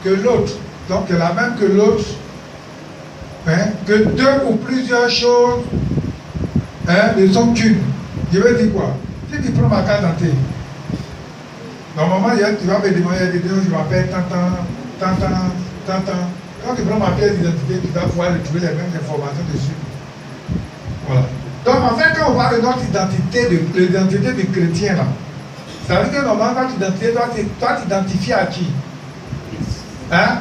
que l'autre. Donc la même que l'autre. Hein, que deux ou plusieurs choses ne sont qu'une. Je veux dire quoi? Si tu prends ma carte d'identité, normalement, tu vas me demander des choses, je m'appelle Tantan. Quand tu prends ma pièce d'identité, tu vas pouvoir retrouver les mêmes informations dessus. Voilà. Donc en fait, quand on parle de notre identité, de l'identité du chrétien, là, ça veut dire que normalement, notre identité, toi t'identifier à qui? Hein?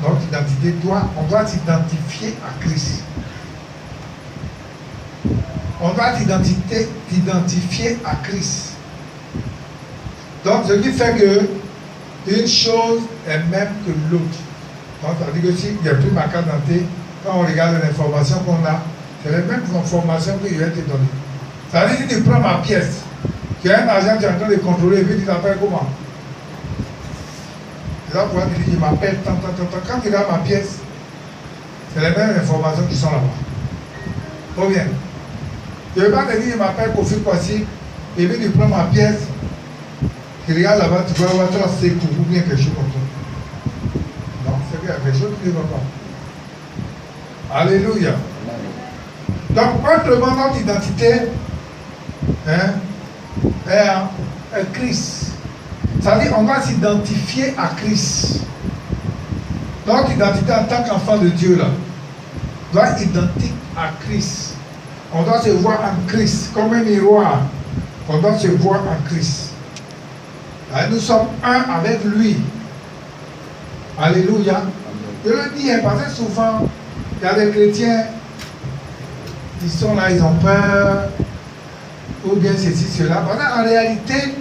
Notre identité, on doit s'identifier à Christ. On doit t'identifier à Christ. Donc, ce qui fait que une chose est même que l'autre. Donc, ça veut dire que si il n'y a plus ma carte d'identité, quand on regarde l'information qu'on a, c'est les mêmes informations que je vais te donner. Ça veut dire que si tu prends ma pièce, tu as un agent qui est en train de contrôler, et puis tu t'appelles comment? Tu vas pouvoir te dire, il m'appelle tant. Quand tu as ma pièce, c'est les mêmes informations qui sont là-bas. Trop bien. Je ne vais pas te dire, il m'appelle Kofi Kwasi, et puis tu prends ma pièce, tu regardes là-bas, tu vas avoir tracé pour ou bien quelque chose comme ça. Non, c'est qu'il y a quelque chose qui ne va pas. Alléluia. Donc, autrement, notre identité est Christ. Ça veut dire qu'on doit s'identifier à Christ. Notre identité en tant qu'enfant de Dieu, là, doit être identique à Christ. On doit se voir en Christ, comme un miroir. On doit se voir en Christ. Là, nous sommes un avec lui. Alléluia. Je le dis, parce que souvent, il y a des chrétiens qui sont là, ils ont peur, ou bien ceci, cela. Parce qu'en réalité,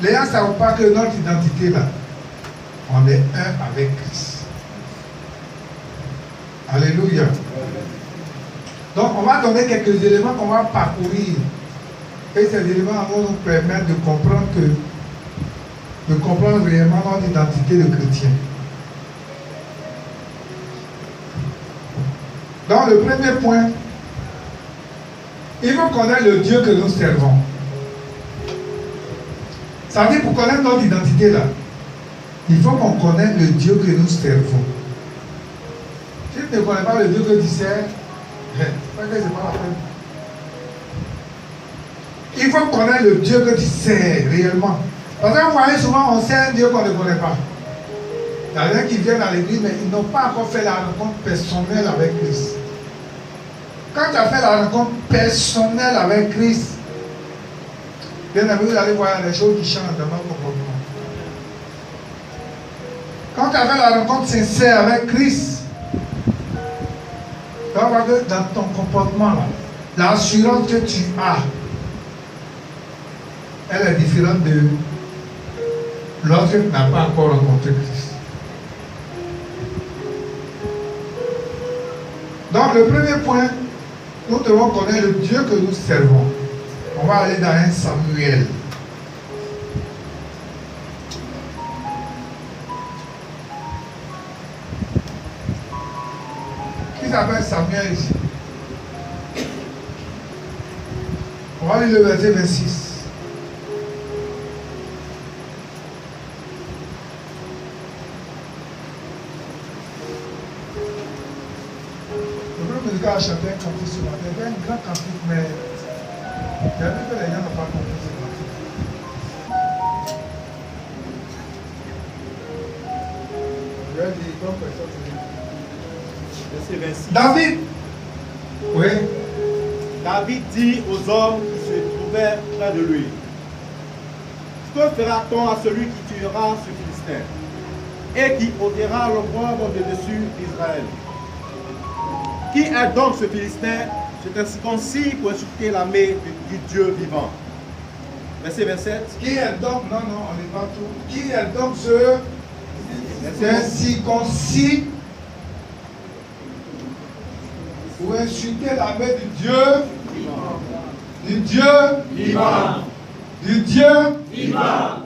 les gens ne savent pas que notre identité, là, on est un avec Christ. Alléluia. Donc, on va donner quelques éléments qu'on va parcourir. Et ces éléments vont nous permettre de comprendre réellement notre identité de chrétien. Donc, le premier point, il faut connaître le Dieu que nous servons. Ça veut dire pour connaître notre identité là, il faut qu'on connaisse le Dieu que nous servons. Si tu ne connais pas le Dieu que tu sers, c'est pas la peine. Il faut connaître le Dieu que tu sers réellement. Parce que vous voyez souvent, on sert un Dieu qu'on ne connaît pas. Il y a des gens qui viennent à l'église, mais ils n'ont pas encore fait la rencontre personnelle avec Christ. Quand tu as fait la rencontre personnelle avec Christ, bien aimé, vous allez voir les choses qui changent dans notre comportement. Quand tu as fait la rencontre sincère avec Christ, tu vas voir que dans ton comportement, l'assurance que tu as, elle est différente de lorsque tu n'as pas encore rencontré Christ. Donc le premier point, nous devons connaître le Dieu que nous servons. On va aller dans 1 Samuel. Qui s'appelle Samuel ici? On va lire le verset 26. Le gars a chanté un cantique ce matin. Il y avait un grand cantique, mais il y a vu que les gens n'ont pas compris ce cantique. Je vais dire comme personne. Verset 26. David. Oui. David dit aux hommes qui se trouvaient près de lui: que fera-t-on à celui qui tuera ce Philistin et qui ôtera l'opprobre de dessus d'Israël? Qui est donc ce Philistin? C'est un circoncis pour insulter l'armée du Dieu vivant. Verset 27. Qui est donc, non, on n'est pas tout. Qui est donc ce circoncis pour insulter l'armée du Dieu vivant? Du Dieu vivant. Du Dieu vivant.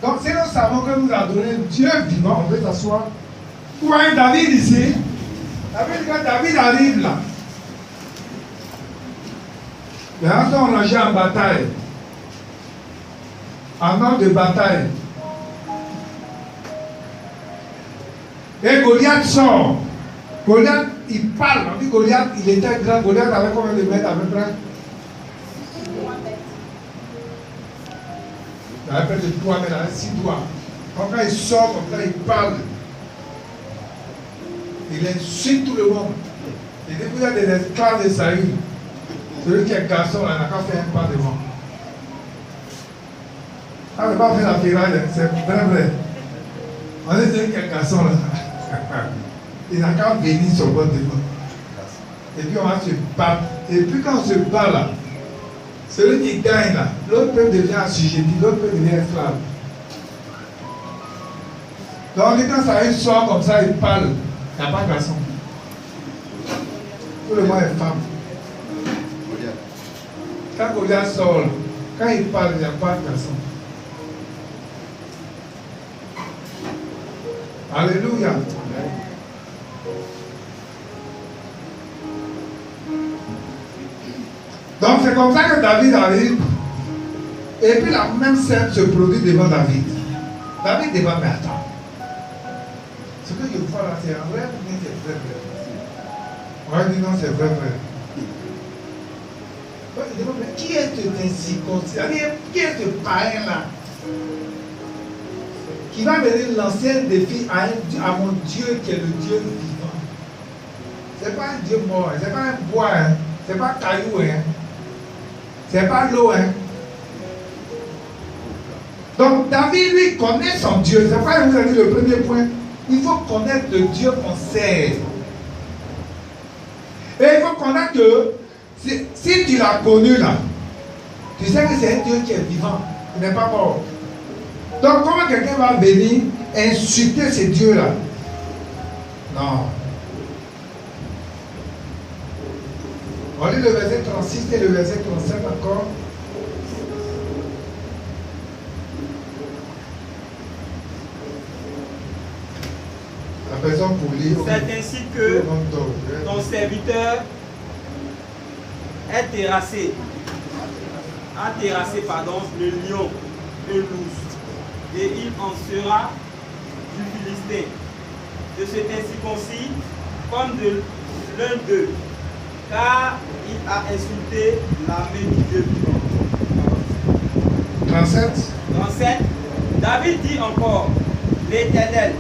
Donc si nous savons que nous adorons Dieu vivant, on peut s'asseoir. Vous voyez David ici? Quand David arrive là, les gens sont rangés en bataille, en ordre de bataille. Et Goliath sort. Goliath, il parle. On dit Goliath, il était grand. Goliath avait combien de mètres à peu près? Il avait près de 3 mètres, il avait 6 doigts. Quand il sort comme ça, il parle. Il insulte tout le monde. Il dit, vous êtes des esclaves de Saül. Celui qui est garçon, là, n'a qu'à faire un pas devant. Ah, mais pas faire la tirade, c'est vrai. On est celui qui est garçon, là. Il n'a qu'à venir sur votre devant. Et puis on va se battre. Et puis quand on se bat là, celui qui gagne là, l'autre peut devenir assujetti, l'autre peut devenir esclave. Donc quand ça sort comme ça, il parle, il n'y a pas de garçon. Tout le monde est femme. Quand Goliath sort, là, quand il parle, il n'y a pas de garçon. Alléluia. Donc c'est comme ça que David arrive. Et puis la même scène se produit devant David. David dit, mais attends. Ce que je vois là, c'est un rêve ou bien c'est vrai? On va dire non, c'est vrai. Il dit, mais qui est cet incirconcis? Qui est ce païen là? Qui va venir lancer un défi à mon Dieu qui est le Dieu vivant. Ce n'est pas un Dieu mort, ce n'est pas un bois, hein. Ce n'est pas un caillou, hein. Ce n'est pas l'eau. Hein. Donc David, lui, connaît son Dieu. C'est pourquoi je vous ai dit le premier point. Il faut connaître le Dieu qu'on sert. Et il faut connaître que si tu l'as connu là, tu sais que c'est un Dieu qui est vivant, qui n'est pas mort. Donc comment quelqu'un va venir insulter ces dieux-là? Non. On lit le verset 36 et le verset 37 encore. La personne pour lire. C'est ainsi que ton serviteur a terrassé le lion de l'ours. Et il en sera du Philistin, de cet incirconcis comme de l'un d'eux, car il a insulté l'armée du Dieu vivant. 37. David dit encore, l'Éternel,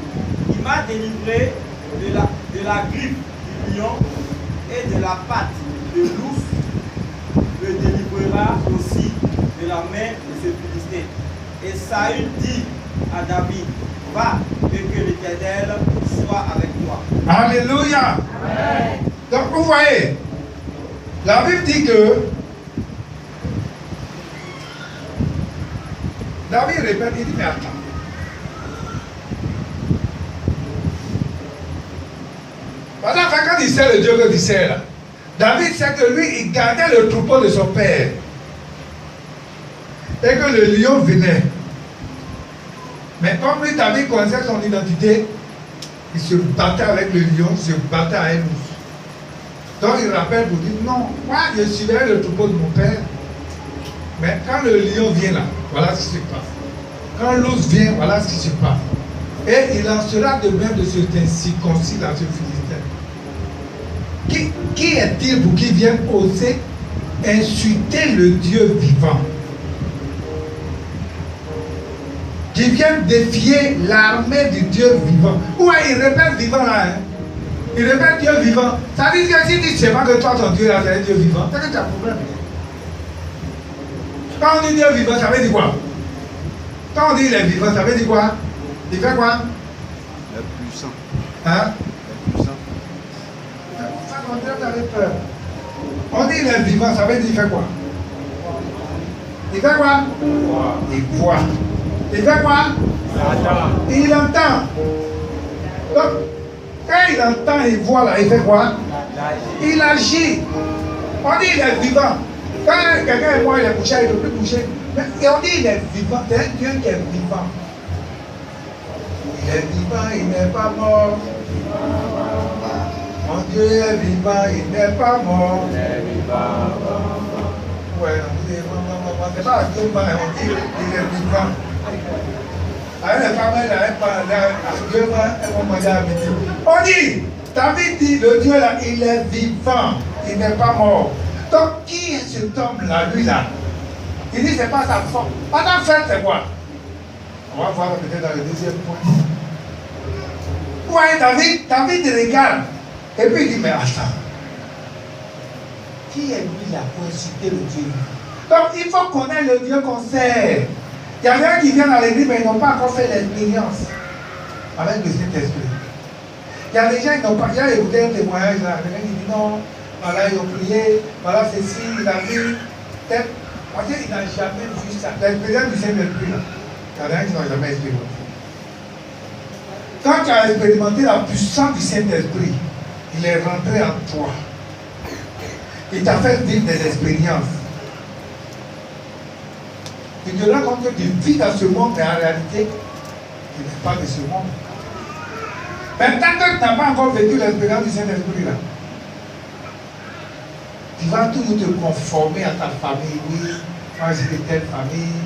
il m'a délivré de la griffe du lion et de la patte de l'ours, me délivrera aussi de la main de ce Philistin. Et Saül dit à David, va et que l'Éternel soit avec toi. Alléluia. Amen. Donc vous voyez, la Bible dit que David répète, il dit, mais attends. Voilà, quand il sait le Dieu que il sait là, David sait que lui, il gardait le troupeau de son père. Et que le lion venait. Mais comme lui, David connaissait son identité, il se battait avec le lion, il se battait avec l'ours. Donc il rappelle pour dire, non, moi je suivais le troupeau de mon père. Mais quand le lion vient là, voilà ce qui se passe. Quand l'ours vient, voilà ce qui se passe. Et il en sera de même de cet incirconcis dans ce Philistin. Qui est-il pour qu'il vienne oser insulter le Dieu vivant? Qui vient défier l'armée du Dieu vivant. Ouais, il répète vivant là. Hein? Il répète Dieu vivant. Ça veut dire que si tu ne sais pas que toi, ton Dieu là, c'est un Dieu vivant, c'est que tu as un problème. Quand on dit Dieu vivant, ça veut dire quoi? Quand on dit il est vivant, ça veut dire quoi? Il fait quoi? Le puissant. Hein? Le puissant. Ça, on dirait que tu avais peur. On dit il est vivant, ça veut dire il fait quoi? Il fait quoi? Il voit. Il fait quoi? Il entend. Donc, quand il entend, il voit là, il fait quoi? Il agit. On dit il est vivant. Quand quelqu'un est mort, il est couché, il ne peut plus coucher. Mais on dit il est vivant. C'est un Dieu qui est vivant. Il est vivant, il n'est pas mort. Mon Dieu est vivant, il n'est pas mort. Ouais, c'est pas Dieu, on dit il est vivant. avec les femmes, elles vont manger à midi. On dit, David dit, le Dieu là, il est vivant, il n'est pas mort. Donc, qui est cet homme-là, lui là? Il dit, c'est pas sa forme. Pendant faire, c'est quoi? On va voir peut-être dans le deuxième point. Ouais, David regarde. Et puis il dit, mais attends. Qui est lui là pour inciter le Dieu? Donc il faut connaître le Dieu qu'on sert. Il y a des gens qui viennent à l'église, mais ils n'ont pas encore fait l'expérience avec le Saint-Esprit. Il y a des gens qui n'ont pas. Il y a écouté un témoignage là. Quelqu'un qui dit non, voilà, ils ont prié, voilà, ceci, il a vu. On dit qu'il n'a jamais vu ça. L'expérience du Saint-Esprit là. Il y a des gens qui n'ont jamais expérimenté. Quand tu as expérimenté la puissance du Saint-Esprit, il est rentré en toi. Il t'a fait vivre des expériences. Tu te rends compte que tu vis dans ce monde, mais en réalité, tu n'es pas de ce monde. Mais tant que tu n'as pas encore vécu l'expérience du Saint-Esprit là, tu vas toujours te conformer à ta famille. Oui, moi j'ai de telle famille.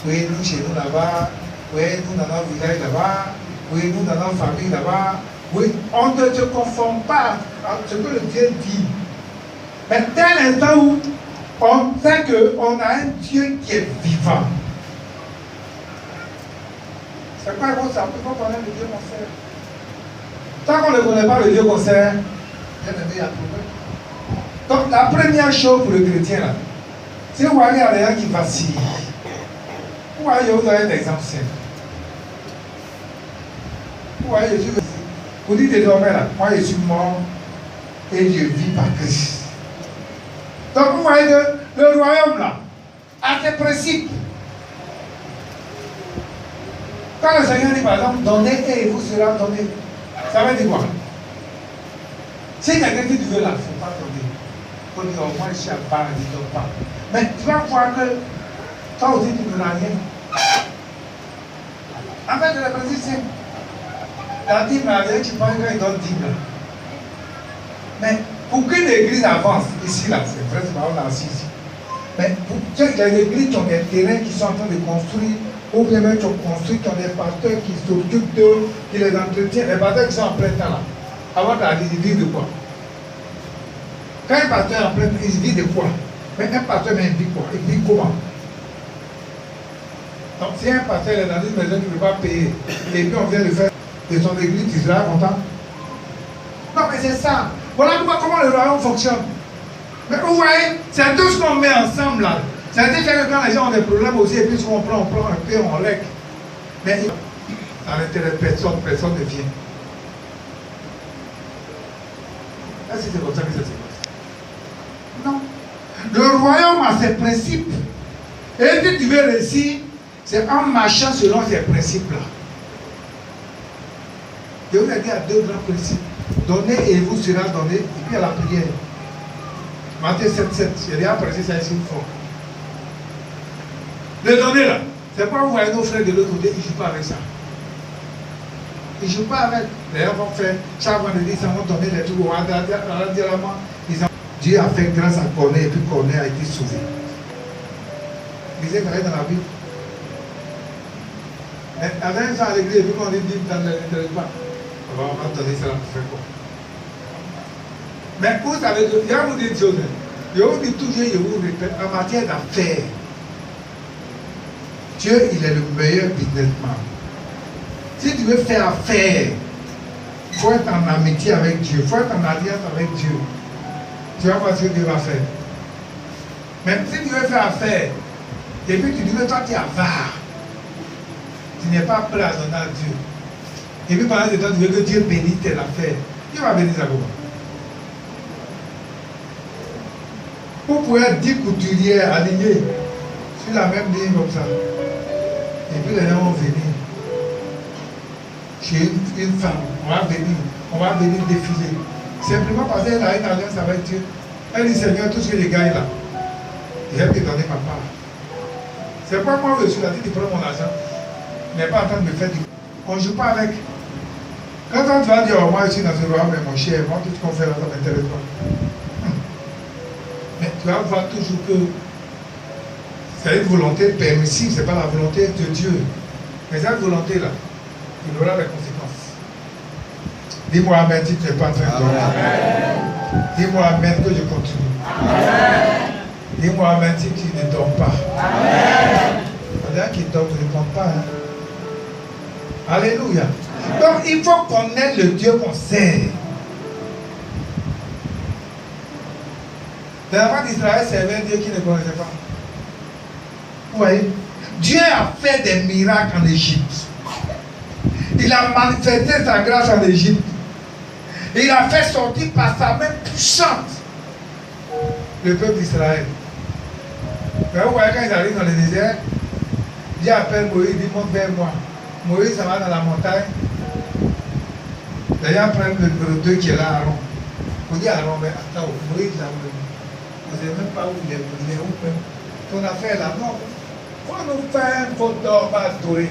Oui, nous chez nous là-bas. Oui, nous dans notre village là-bas. Oui, nous dans notre famille là-bas. Oui, on ne se conforme pas à ce que le Dieu dit. Mais tel instant où on sait qu'on a un Dieu qui est vivant. C'est quoi il faut savoir? Il faut connaître le Dieu qu'on sert. Tant qu'on ne connaît pas le Dieu qu'on sert, bien aimé, il y a problème. Donc la première chose pour le chrétien là, si vous voyez des gens qui vacillent, vous voyez, vous avez des exemples simples. Vous voyez, je suis vacillé. Vous dites désormais là, moi je suis mort et je vis par Christ. Donc vous voyez que le royaume là a ses principes. Quand le Seigneur dit par exemple, donnez et il vous sera donné, ça veut dire quoi? Si quelqu'un qui veut là, il ne faut pas donner. Il faut dire au moins je suis à part, ne donne pas. Mais tu vas voir que toi aussi tu ne donnes rien. En fait, le principe c'est la dîme là, tu penses qu'il donne 10 là. Mais pour qu'une église avance, ici là, c'est vrai, c'est pas on a assis ici. Mais pour que les églises qui ont des terrains qui sont en train de construire, ou bien même qui ont construit, qui ont des pasteurs qui s'occupent d'eux, qui les entretiennent, les pasteurs qui sont en plein temps là, avant d'aller, ils vivent de quoi? Quand un pasteur est en plein temps, il vit de quoi? Mais un pasteur, mais il vit quoi? Il vit comment? Donc si un pasteur est dans une maison qui ne peut pas payer, et puis on vient de faire de son église, il sera content? Non, mais c'est ça. Voilà comment le royaume fonctionne. Mais vous voyez, c'est tout ce qu'on met ensemble là. C'est-à-dire que quand les gens ont des problèmes aussi, et puis on prend un peu, on règle. Mais dans l'intérêt de personne, personne ne vient. Est-ce que c'est comme ça que ça se passe? Non. Le royaume a ses principes. Et si tu veux réussir, c'est en marchant selon ces principes-là. Je vous ai dit à deux grands principes. Donnez et il vous sera donné. Et puis à la prière. Matthieu 7,7. J'ai déjà prêché ça ici une fois. Le donner là. C'est pas vous voyez nos frères de l'autre côté, ils ne jouent pas avec ça. Ils ne jouent pas avec. D'ailleurs, on fait chaque vendredi, ils vont donner les trucs au radialement. Dieu a fait grâce à Corneille et puis Corneille a été sauvé. Lisez dans la Bible. Mais avec ça à l'église, et puis on dit dans le pas. On va donner ça pour faire quoi? Mais vous savez, je vais vous dire une chose. Je vous dis toujours, je vous répète, en matière d'affaires, Dieu, il est le meilleur businessman. Si tu veux faire affaire, il faut être en amitié avec Dieu, il faut être en alliance avec Dieu. Tu vas voir ce que Dieu va faire. Même si tu veux faire affaire, et puis tu dis que toi tu es avare, tu n'es pas prêt à donner à Dieu. Et puis pendant ce temps, tu veux que Dieu bénisse tes affaires. Dieu va bénir ça comment? Vous pouvez être 10 couturières alignées sur la même ligne comme ça. Et puis les gens vont venir. Chez une femme, on va venir défiler. Simplement parce qu'elle a une alliance avec Dieu. Elle dit Seigneur, tout ce que je gagne là, je vais te donner ma part. C'est pas moi je suis là, tu prends mon argent. Il n'est pas en train de me faire du. On ne joue pas avec. Quand on va dire, oh, moi je suis dans ce royaume, mais mon cher, moi tout ce qu'on fait là, ça ne m'intéresse pas. Mais tu vas voir toujours que c'est une volonté permissive, ce n'est pas la volonté de Dieu. Mais cette volonté-là, il aura des conséquences. Dis-moi Amen si tu n'es pas en train de dormir. Dis-moi Amen que je continue. Amen. Dis-moi Amen si tu ne dors pas. Amen. Il y en a qui dorment, ne répondent pas. Hein? Alléluia. Donc il faut connaître le Dieu qu'on sert. Les enfants d'Israël servaient un Dieu qui ne connaissait pas. Vous voyez, Dieu a fait des miracles en Égypte. Il a manifesté sa grâce en Égypte. Il a fait sortir par sa main puissante le peuple d'Israël. Mais vous voyez, quand ils arrivent dans le désert, Dieu appelle Moïse, il dit monte vers moi. Moïse s'en va dans la montagne. Les gens prennent le numéro 2 qui est là, Aaron. On dit Aaron, mais attends, Moïse là, vous ne savez même pas où il est où même. Ton affaire là, non. Il faut nous faire un faute d'or, pas adorer.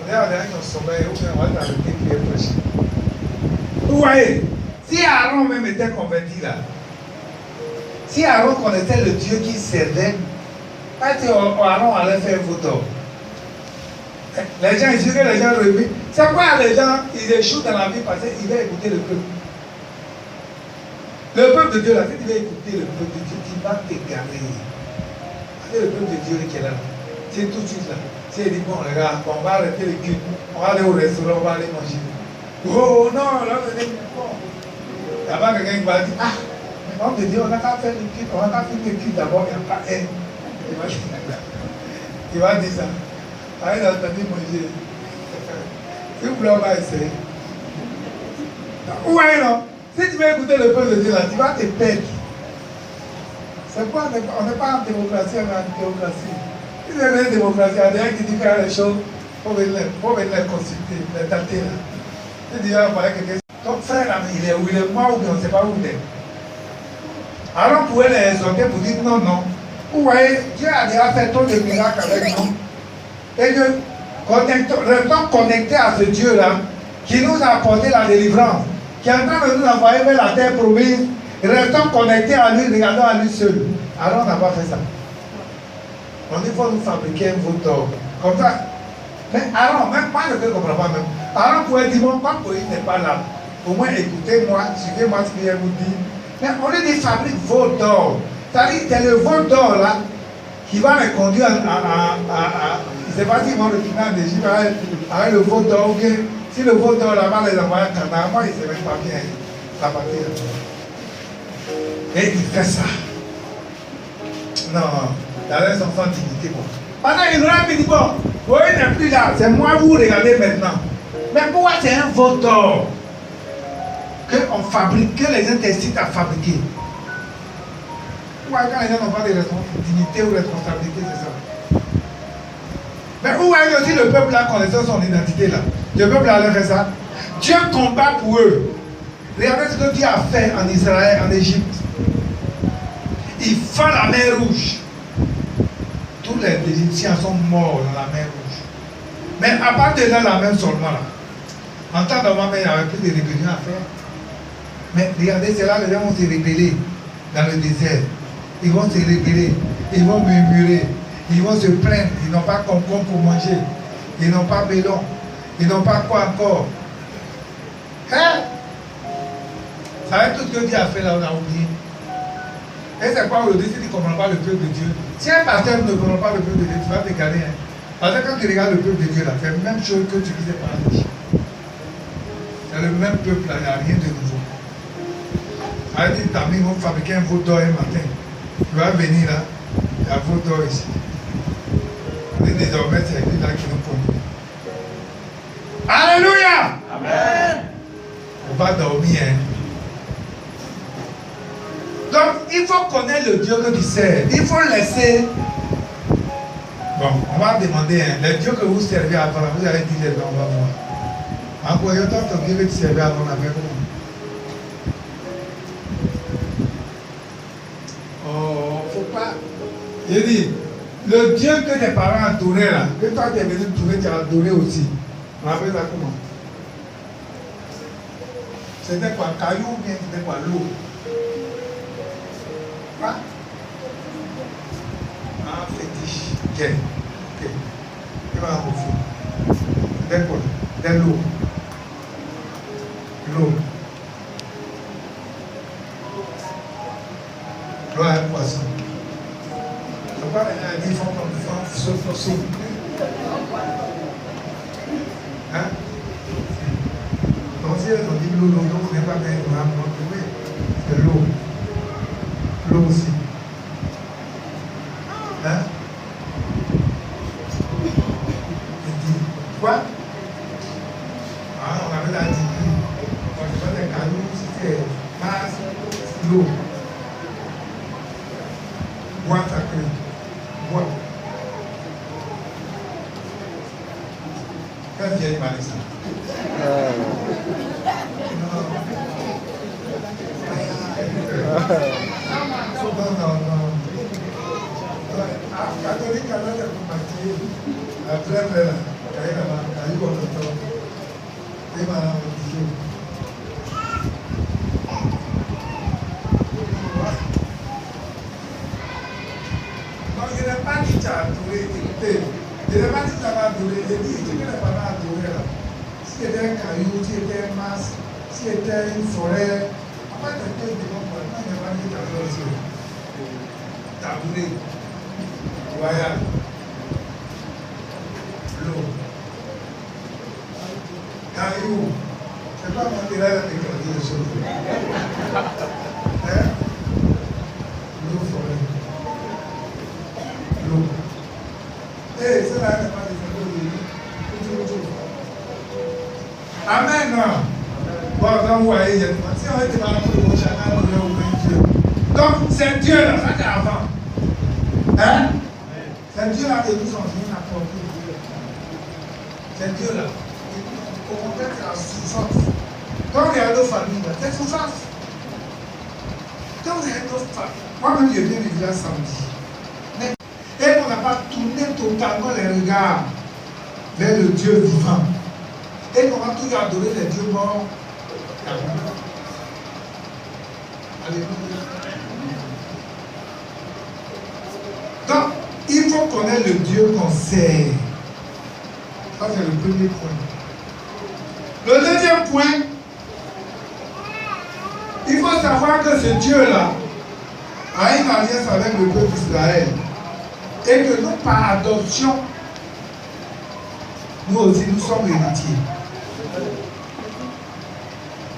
On est en sommeil, on va t'arrêter qui est prêché. Vous voyez, si Aaron même était converti là, si Aaron connaissait le Dieu qui servait, Aaron allait faire un faute d'or. Les gens, ici que les gens reviennent. C'est quoi les gens, ils échouent dans la vie parce qu'ils veulent écouter le peuple. Le peuple de Dieu là, si tu veux écouter le peuple de Dieu, tu vas t'égarer. C'est le peuple de Dieu qui est là. C'est tout de suite là. Si il dit, bon, regarde, on va arrêter le culte, on va aller au restaurant, on va aller manger. Oh non, là, on est bon. Là-bas, quelqu'un va dire, ah, mais homme de Dieu, on n'a qu'à faire le culte, on n'a qu'à faire le culte d'abord, il n'y a pas un. Il va dire ça. Allez, dans le manger. Si vous voulez, on va essayer. Ouais, non. Si tu veux écouter le peuple de Dieu là, tu vas te perdre. C'est quoi? On n'est pas en démocratie, on est en théocratie. Si vous avez une démocratie, il y a des gens qui disent faire les choses, il faut venir les consulter, les tâter là. Si tu vas envoyer quelqu'un, ton frère là, il est où? Il est mort ou bien on ne sait pas où il est. Alors on pouvait les exhorter pour dire non, non. Vous voyez, Dieu a déjà fait trop de miracles avec nous. Et restons connectés à ce Dieu-là qui nous a apporté la délivrance, qui est en train de nous envoyer vers la terre promise. Restons connectés à lui, regardons à lui seul. Alors on n'a pas fait ça. On dit qu'il faut nous fabriquer un veau d'or. Comme ça. Mais Aaron, même moi je ne comprends pas même. Aaron pouvait dire, bon, quand Moïse n'est pas là, au moins écoutez-moi, suivez-moi ce qu'il vous dit. Mais on lui dit fabrique veau d'or. C'est-à-dire que c'est le veau d'or là qui va les conduire je ne sais pas s'ils vont retourner en Égypte avec le veau d'or ou bien si le veau d'or là-bas les envoie à Canada, moi il ne sait même pas bien la partie là. Et il fait ça. Non, il avait son enfant dignité. Bon. Pendant qu'il aurait dit, bon, oui, il n'est plus là, c'est moi, vous regardez maintenant. Mais pourquoi c'est un veau d'or qu'on fabrique, que les gens t'incitent à fabriquer? Pourquoi quand les gens n'ont pas de dignité ou responsabilité, c'est ça? Mais où est-ce aussi le peuple là connaissant son identité là? Le peuple allait faire ça. Dieu combat pour eux. Regardez ce que Dieu a fait en Israël, en Égypte. Il fend la mer rouge. Tous les Égyptiens sont morts dans la mer rouge. Mais à part de là, la mer seulement là. En temps d'avant, il n'y avait plus de rébellion à faire. Mais regardez, c'est là les gens vont se rébeller dans le désert. Ils vont se rébeller. Ils vont murmurer. Ils vont se plaindre. Ils n'ont pas concombre pour manger. Ils n'ont pas bélon. Ils n'ont pas quoi encore. Hein? Ça va être tout ce que Dieu a fait là, on a oublié. Et c'est quoi aujourd'hui si tu ne comprends pas le peuple de Dieu? Si un pasteur ne comprend pas le peuple de Dieu, tu vas te garer. Hein? Parce que quand tu regardes le peuple de Dieu là, c'est la même chose que tu disais par la Égypte. C'est le même peuple là, il n'y a rien de nouveau. Elle dit, t'as mis, ils vont fabriquer un veau d'or un matin. Tu vas venir là, il y a un veau d'or ici. Et désormais, c'est lui là qui nous conduit. Alléluia! Amen! On va dormir, hein. Donc, il faut connaître le Dieu que tu sers. Il faut laisser. Bon, on va demander, hein, le Dieu que vous servez avant, vous allez dire les noms, on va voir. En quoi il y a tant de Dieu que tu servais avant avec vous? Oh, faut pas. Il dit, le Dieu que tes parents adoraient là, que toi tu es venu trouver, tu as adoré aussi. On appelle ça comment? C'était quoi? Caillou ou bien c'était quoi? L'eau? Quoi? Ah, fétiche. Ok. Il va bouffer. Des quoi? Des l'eau. L'eau. L'eau a un poisson. C'est pas les gens qui font comme ça, sauf. Hein? Donc si elles ont dit l'eau, on n'est pas bien, on va trouver. C'est l'eau. L'eau aussi. Hein? Il dit, quoi? Ah, on avait la dit. On fait des cailloux, c'était masse, l'eau. Bois ta queue. Bois. Quelle vieille Marissa? Non. Catholique, alors, il a combattu. Après, il a eu votre temps. Il m'a dit. Non, je n'ai pas dit que tu as adoré. Écoutez, je n'ai pas dit que tu as adoré. J'ai dit que tu n'as pas adoré là. Si c'était un caillou, si c'était un masque, si c'était une forêt, après, tu as dit que tu n'as pas dit que tu as adoré. Taboulé, royal, l'eau, caillou, c'est pas mon direct avec la vie de choses. Hein? L'eau forêt, l'eau. Eh, c'est là n'est pas des photos de Amen. Bon, quand vous voyez, si on était dans le chacun de Dieu. Donc, c'est Dieu là, ça c'est avant. Hein? C'est Dieu là qui nous enseigne à porter Dieu. C'est Dieu là. Au contraire, c'est la souffrance. Quand il y a nos familles là, c'est souffrance. Quand il y a nos familles, moi-même je viens du village samedi. Et on n'a pas tourné totalement les regards vers le Dieu vivant. Et qu'on va toujours adorer les dieux morts. Alléluia. Donc, il faut connaître le Dieu qu'on sert. Ça, c'est le premier point. Le deuxième point, il faut savoir que ce Dieu-là a une alliance avec le peuple d'Israël. Et que nous, par adoption, nous aussi, nous sommes héritiers.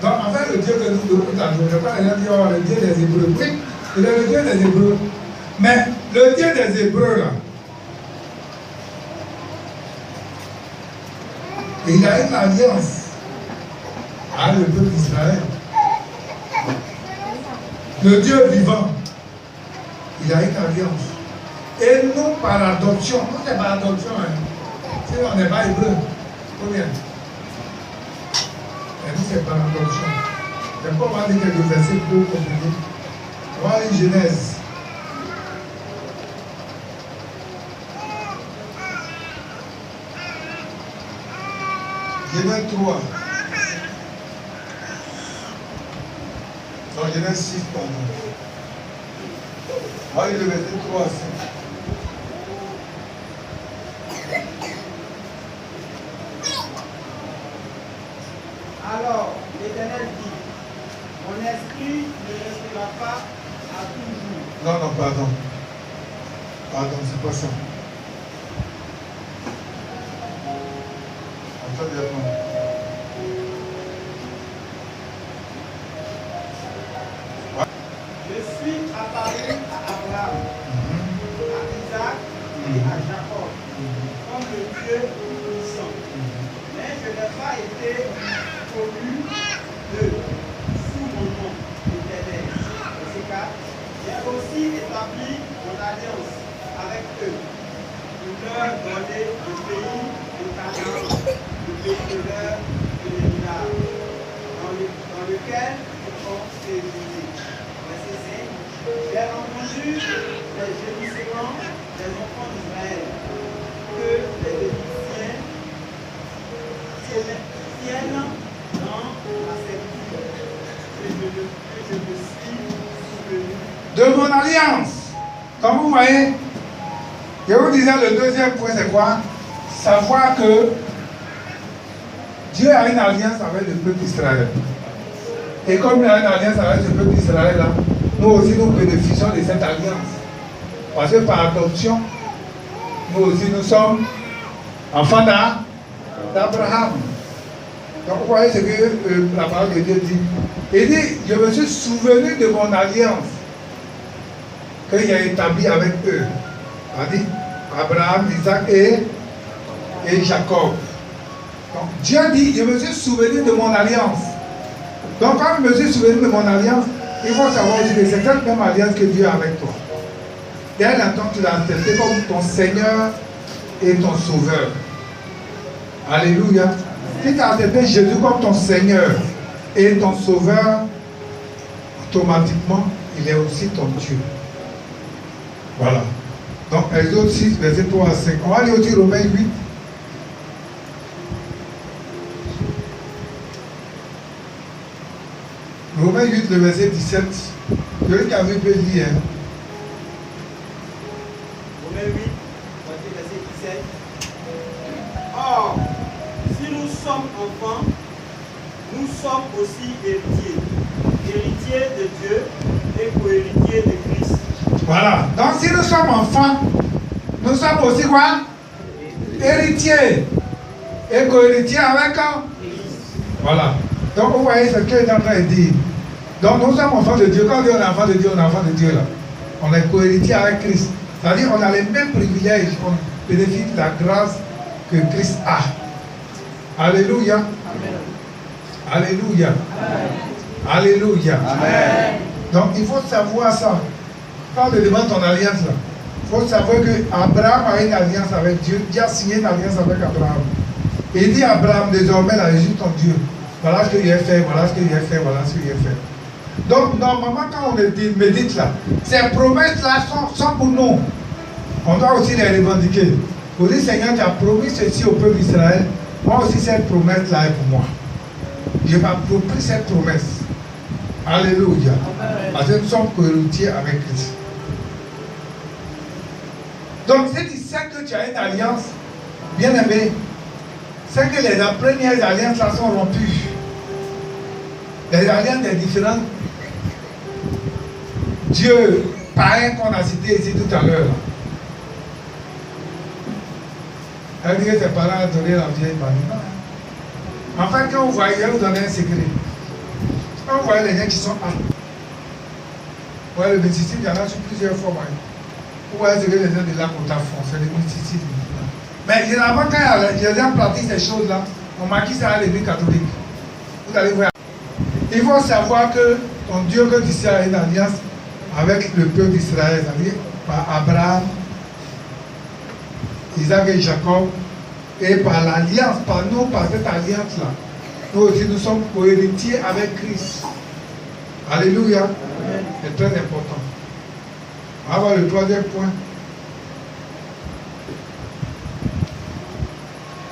Donc, en fait, le Dieu que nous devons adorer, pas les gens disent, oh, le Dieu des Hébreux. Oui, il est le Dieu des Hébreux. Mais le Dieu des Hébreux, là, il a une alliance avec le peuple d'Israël. Le Dieu vivant, il a une alliance. Et nous, par adoption, nous, c'est par adoption, hein. Si on n'est pas hébreu, combien? Et nous, c'est par adoption. C'est pas mal dire quelques versets pour comprendre. On va aller Genèse. Genèse 3. Non, Genèse 6, pardon. On va aller le verset 3 à 5. Alors, l'Éternel dit, mon esprit ne restera pas à toujours. Non, pardon. Pardon, c'est pas ça. Attendez, non. Je suis apparu à Abraham, à Isaac et à Jacob, comme le Dieu puissant. Mais je n'ai pas été connu sous mon nom éternel. Verset 4. J'ai aussi établi mon alliance avec eux pour leur donner le pays de Canaan, le pays de leur de l'Éminard, dans lequel ils vont séjourner. Verset 5. J'ai entendu les gémissements des enfants d'Israël, que les Égyptiens tiennent dans la servitude, que je me suis souvenu De mon alliance. Comme vous voyez, je vous disais, le deuxième point, c'est quoi? savoir que Dieu a une alliance avec le peuple d'Israël. Et comme il a une alliance avec le peuple d'Israël, là, nous aussi nous bénéficions de cette alliance. Parce que par adoption, nous aussi nous sommes enfants d'Abraham. Donc vous voyez ce que la parole de Dieu dit. Il dit, je me suis souvenu de mon alliance qu'il a établie avec eux. Il dit Abraham, Isaac et Jacob. Donc Dieu dit, je me suis souvenu de mon alliance. Donc quand je me suis souvenu de mon alliance, il faut savoir aussi que c'est cette même alliance que Dieu a avec toi. Dès l'instant tu l'as accepté comme ton Seigneur et ton Sauveur. Alléluia. Si tu as accepté Jésus comme ton Seigneur et ton Sauveur, automatiquement, il est aussi ton Dieu. Voilà. Donc, Exode 6, verset 3 à 5. On va lire aussi Romains 8. Romains 8, le verset 17. Celui qui a vu peut lire. Romains 8, verset 17. Or, si nous sommes enfants, nous sommes aussi héritiers. Héritiers de Dieu et co-héritiers de Christ. Voilà. Donc, si nous sommes enfants, nous sommes aussi quoi? Héritiers. Et co-héritiers avec Christ. Voilà. Donc, vous voyez ce qu'il est en train de dire. Donc, nous sommes enfants de Dieu. Quand on dit on est enfant de Dieu, on est enfant de Dieu là. On est co-héritier avec Christ. C'est-à-dire qu'on a les mêmes privilèges. On bénéficie de la grâce que Christ a. Alléluia. Amen. Alléluia. Amen. Alléluia. Amen. Donc, il faut savoir ça. Quand on te demande ton alliance là, il faut savoir que Abraham a une alliance avec Dieu. Dieu a signé une alliance avec Abraham. Et il dit à Abraham, désormais là, je suis ton Dieu. Voilà ce que j'ai fait, voilà ce que j'ai fait, voilà ce que j'ai fait. Donc, normalement, quand on médite là, ces promesses-là sont pour nous. On doit aussi les revendiquer. Pour dire, Seigneur, tu as promis ceci au peuple d'Israël. Moi aussi, cette promesse-là est pour moi. Je m'approprie cette promesse. Alléluia. Parce que nous sommes co-héritiers avec Christ. Donc, si tu sais que tu as une alliance, bien aimé, c'est que les premières alliances là sont rompues. Les alliances des différents dieux païens qu'on a cités ici tout à l'heure. Elle dit que tes parents adoraient la vieille Marie. En fait, quand vous voyez, je vais vous donner un secret. Quand vous voyez les gens qui sont là, vous voyez le mysticisme, il y en a sur plusieurs formes. Vous voyez ce que les gens de là qu'on font, c'est le mysticisme. Mais généralement, quand les gens pratiquent ces choses-là, on marque ça à l'église catholique. Vous allez voir. Il faut savoir que ton Dieu que tu sais a une alliance avec le peuple d'Israël, c'est-à-dire par Abraham, Isaac et Jacob, et par l'alliance, par nous, par cette alliance-là, nous aussi nous sommes co-héritiers avec Christ. Alléluia. C'est très important. On va voir le troisième point.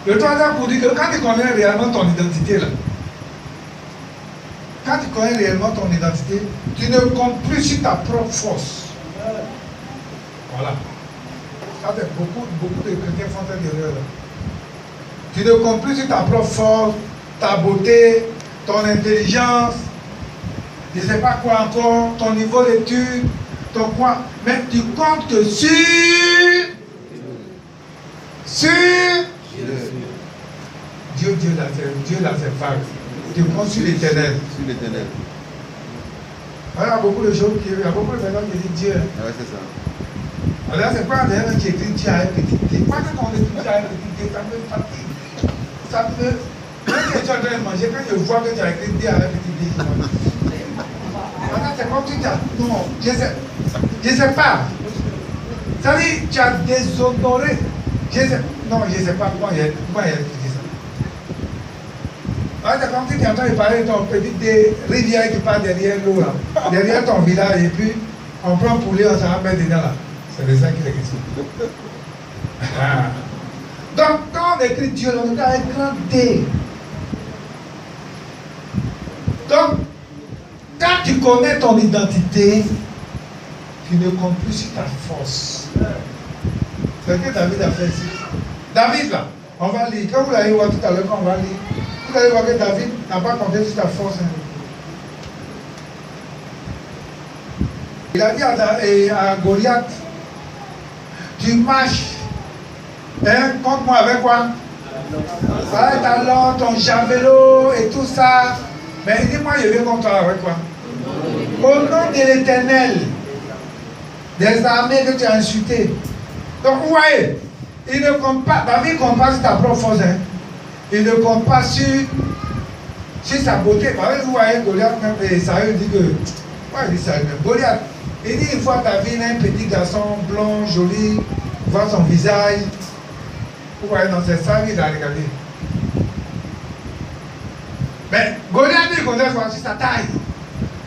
Le troisième pour dire que quand tu connais réellement ton identité, là, quand tu connais réellement ton identité, tu ne comptes plus sur ta propre force. Voilà. Ça, beaucoup de chrétiens font cette erreur. Tu ne comptes plus sur ta propre force, ta beauté, ton intelligence, je ne sais pas quoi encore, ton niveau d'études, ton quoi. Mais tu comptes que sur Dieu là c'est vague. Tu comptes sur l'Éternel. Sur l'Éternel. Il y a beaucoup de choses il y a beaucoup de personnes qui disent Dieu. Ouais, c'est ça. Alors c'est quoi d'ailleurs qui écrit Dieu à un petit Dieu? Moi quand on écrit Dieu à un petit Dieu, ça me fatigue. Ça me. Quand tu es en train de manger, quand je vois que tu as écrit Dieu à un petit Dieu, alors c'est comme tu dis, non, je sais pas. Ça dit, tu as déshonoré. Non, je ne sais pas pourquoi il a dit ça. Alors c'est comme si tu es en train de parler de ton petite rivière qui part derrière l'eau là, derrière ton village, et puis on prend poulet, on s'en va mettre dedans là. C'est de ça qu'il est question. Donc quand on écrit Dieu, on écrit avec grand D. Donc, quand tu connais ton identité, tu ne comptes plus sur ta force. C'est ce que David a fait ici. David là, on va lire. Quand vous allez voir tout à l'heure, quand on va lire, vous allez voir que David n'a pas compté sur sa force. Hein. Il a dit à Goliath, tu marches, hein, contre moi avec quoi? Avec ta lance, ton javelot et tout ça. Mais il dit, moi je viens contre toi avec quoi? Au nom de l'Éternel, des armées que tu as insultées. Donc vous voyez, il ne compte pas, David ne compte pas sur ta propre force. Hein. Il ne compte pas sur sa beauté. Par exemple, vous voyez Goliath, et Saül dit que, ouais, il dit Saül, Goliath, il dit une fois David, un petit garçon blond, joli, voit son visage. Vous voyez, dans ses salles, il a regardé. Mais Goliath, il comptait sur sa taille.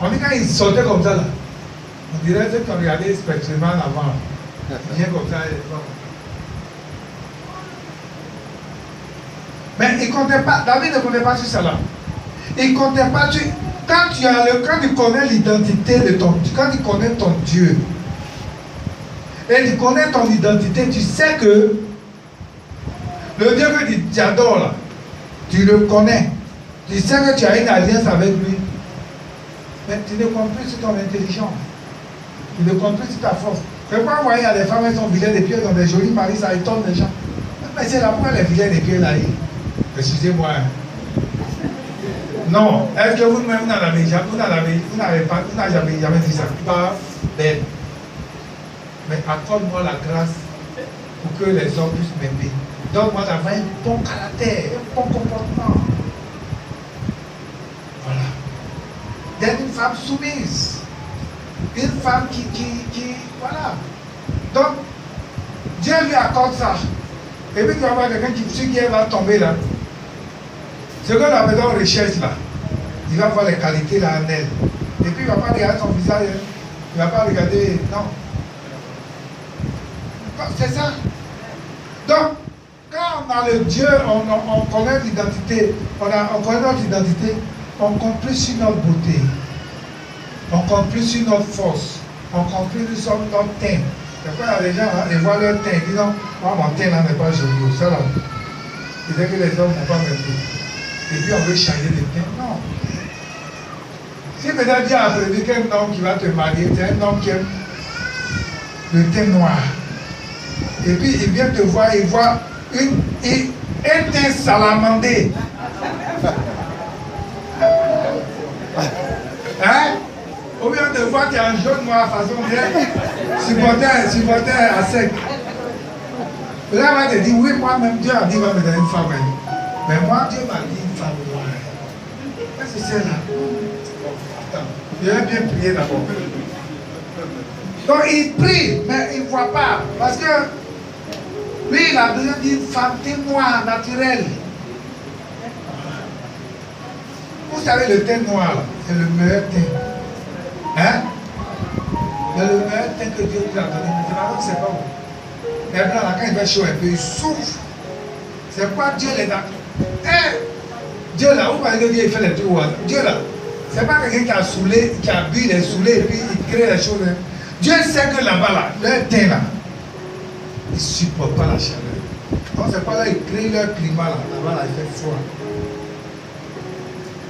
On dit quand il sautait comme ça, là, on dirait que quand on regardait spectaculairement avant, il vient comme ça. Mais il ne comptait pas, David ne comptait pas sur ça là. Il ne comptait pas sur. Quand tu connais l'identité de ton Dieu, quand tu connais ton Dieu, et tu connais ton identité, tu sais que le Dieu que tu adores là, tu le connais. Tu sais que tu as une alliance avec lui. Mais tu ne comptes plus sur ton intelligence. Tu ne comptes plus sur ta force. C'est pas envoyer à des femmes, elles sont vilaines des pieds dans des jolis maris, ça étonne les gens. Mais c'est la pourquoi les vilaines des pieds là. Excusez-moi. Non. Est-ce que vous-même, vous n'avez jamais dit ça? Pas belle. Mais accorde-moi la grâce pour que les hommes puissent m'aimer. Donne-moi d'avoir un bon caractère, un bon comportement. Voilà. D'être une femme soumise. Une femme qui voilà. Donc, Dieu lui accorde ça. Et puis tu vas voir quelqu'un qui va tomber là. Ce que la maison recherche là, il va voir les qualités là en elle. Et puis il ne va pas regarder son visage. Il ne va pas regarder. Non. C'est ça. Donc, quand on a le Dieu, on connaît l'identité, on connaît notre identité, on compte plus sur notre beauté, on compte plus sur notre force, on compte plus sur notre teint. C'est pourquoi les gens, ils voient leur teint, ils disent non, moi mon teint là n'est pas joli, ça là. Ils disent que les hommes ne vont pas m'aimer. Et puis on veut changer de teint. Non. Si peut-être Dieu a prévu qu'un homme qui va te marier, c'est un homme qui aime le teint noir. Et puis il vient te voir, il voit un teint salamandé. Hein? Au lieu de voir qu'il y a un jaune noir façon bien, supporter à sec. Là, on va te dire, oui, moi-même, Dieu a dit, va me donner une femme. Mais moi, Dieu m'a dit une femme noire. Qu'est-ce que c'est là? Attends, je vais bien prier d'abord. Donc, il prie, mais il ne voit pas. Parce que lui, il a besoin d'une femme noire, naturelle. Vous savez, le teint noir, c'est le meilleur teint. Hein? C'est le meilleur teint que Dieu nous a donné. Maintenant, c'est pas bon. Mais blanc, là, quand il fait chaud un peu, il souffle. C'est quoi Dieu les a. Hein? Dieu là, vous parlez que Dieu il fait les trucs au hasard. Dieu là, c'est pas quelqu'un qui a saoulé, qui a bu, il est saoulé et puis il crée les choses. Hein? Dieu sait que là-bas, là, leur teint là, il ne supporte pas la chaleur. Donc c'est pas là, il crée leur climat là, là-bas, là, il fait froid.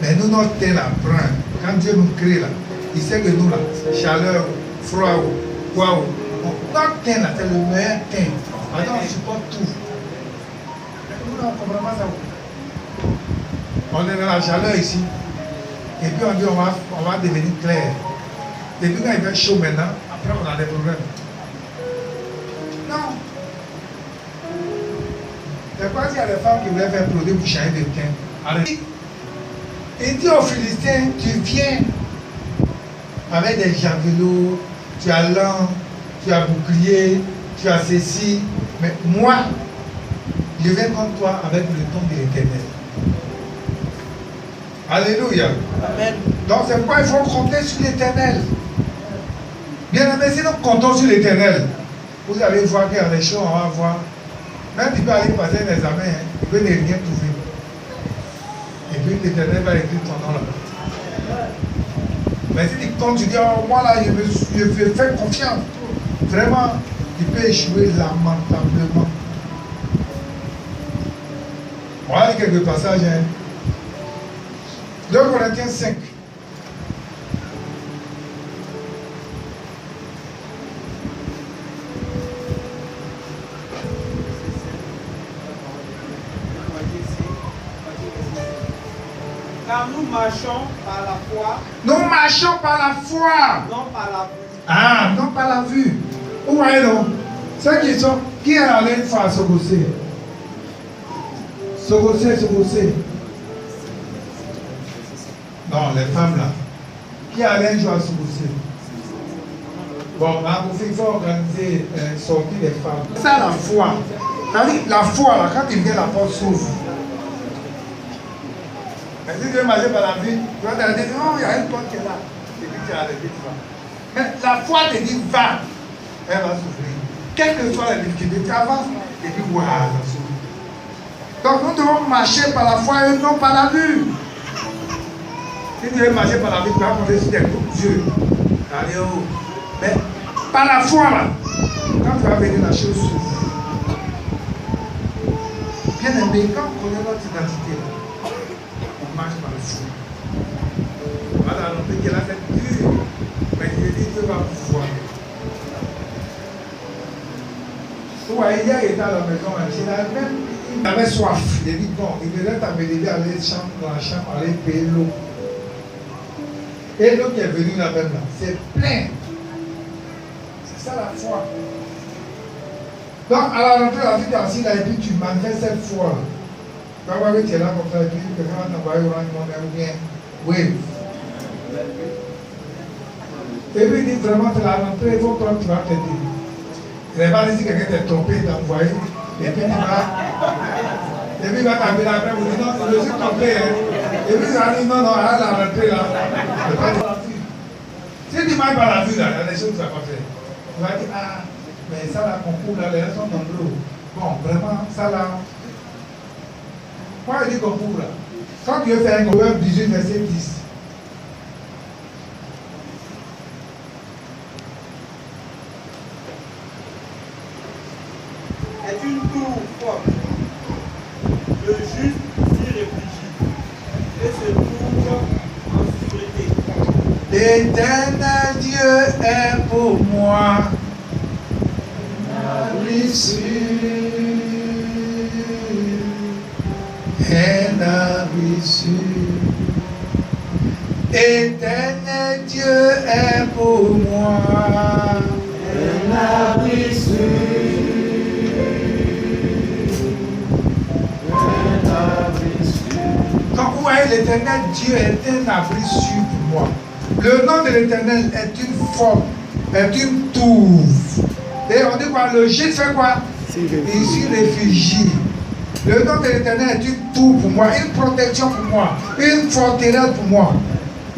Mais nous, notre teint là, brun, quand Dieu nous crée là, il sait que nous là, chaleur, froid, quoi, notre teint là, c'est le meilleur teint. Maintenant, on supporte tout. Mais nous là, on ne comprend pas ça. On est dans la chaleur ici. Et puis on dit, on va devenir clair. Et puis quand il fait chaud maintenant, après on a des problèmes. Non. C'est pas s'il y a des femmes qui voulaient faire produit pour changer de teint. Arrêtez. Il dit aux Philistins, tu viens avec des javelots, tu as l'an, tu as bouclier, tu as ceci, mais moi, je viens contre toi avec le don de l'Éternel. Alléluia. Amen. Donc c'est pourquoi il faut compter sur l'Éternel. Bien aimé, si nous comptons sur l'Éternel, vous allez voir qu'il y a des choses, on va voir. Même tu peux aller passer un examen, hein, tu peux ne rien trouver. Et puis l'Éternel va écrire ton nom là. Mais si tu comptes, tu dis, oh, moi là, je vais faire confiance. Vraiment, tu peux échouer lamentablement. On va lire quelques passages. 2 Corinthiens 5. Car nous marchons par la foi, Nous marchons par la foi. non par la vue. Ah, non par la vue. Vous voyez, non? Ceux qui est allé une fois à Sogosé? Sogosé. Non, les femmes là. Qui est allé un jour à Sogosé? Bon, il faut organiser sortie des femmes. Ça, la foi. La foi, là, quand il vient, la porte s'ouvre. Mais si tu veux marcher par la vie, tu vas te dire, non, il y a une porte qui est là. Et puis tu as les tu vas. Mais la foi te dit, va. Elle va s'ouvrir. Quelles que soient les difficultés, tu avances. Et puis, waouh, ça s'ouvre. Donc, nous devons marcher par la foi et non par la vue. Si tu veux marcher par la vue, tu vas compter sur tes yeux. Allez, oh. Mais par la foi, là, quand tu vas venir, la chose s'ouvre. Bien aimé, quand on connaît notre identité, là, on marche par le foi. Voilà, on peut dire là, c'est dur. Mais je dis, Dieu va pouvoir. Vous voyez, hier, il était à la maison, il avait soif. Il dit, bon, il me laisse aller dans la chambre, aller payer l'eau. Et l'eau qui est venue là-même, là, c'est plein. C'est ça la foi. Donc, à la rentrée, la vie est assise là, et puis tu manifestes cette foi. Tu vas voir que tu es là comme ça, et puis quelqu'un va t'envoyer au rang ou bien, oui. Et puis il dit vraiment, c'est la rentrée, il faut prendre, tu vas t'aider. Il n'est pas dit si quelqu'un t'est trompé, t'envoie, et puis il va t'appeler après, vous dit non, je suis trompé. Hein. Et puis il va dire non, à la rentrée là, je ne pas dire la vue. Si tu marches par la vue là, il y a des choses que tu vas pas faire. Tu vas dire, ah, mais ça là, concours là, les gens sont nombreux. Bon, vraiment, ça là. Pourquoi il dit concours là? Quand tu veux faire un concours, 18, verset 10. Est une tour forte. Le juste s'y réfléchit et se trouve en sécurité. L'éternel Dieu est pour moi un abri sûr, un abri sûr. Éternel Dieu est pour moi un abri sûr. Donc vous voyez, l'éternel Dieu est un abri sûr pour moi. Le nom de l'éternel est une forme, est une tour. Et on dit quoi? Le juste fait quoi? Il s'y réfugie. Le nom de l'éternel est une tour pour moi, une protection pour moi, une forteresse pour moi.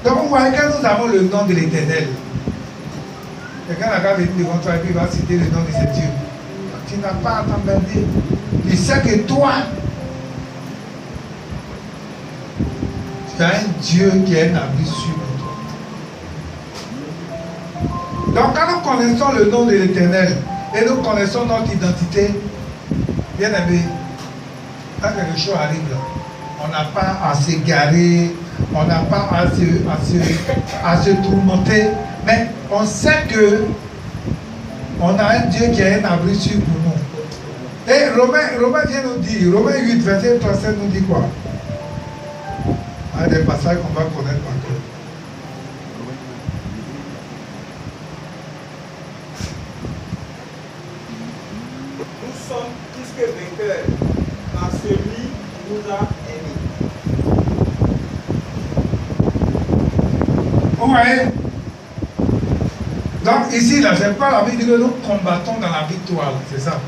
Donc vous voyez que nous avons le nom de l'éternel. Quelqu'un n'a qu'à venir devant toi et puis il va citer le nom de ce Dieu. Tu n'as pas à t'emmerder. Tu sais que toi, tu as un Dieu qui est un abri sûr pour toi. Donc quand nous connaissons le nom de l'éternel et nous connaissons notre identité, bien aimé, quand quelque chose arrive là, on n'a pas à s'égarer, on n'a pas à se tourmenter, mais on sait que on a un Dieu qui est un abri sûr pour nous. Et Romain vient nous dire, Romain 8, verset 37 nous dit quoi? Un des passages qu'on va connaître par cœur. Nous sommes plus que vainqueurs par celui qui nous a aimés. Vous voyez? Donc ici, là, c'est pas la vie que nous combattons dans la victoire, c'est ça.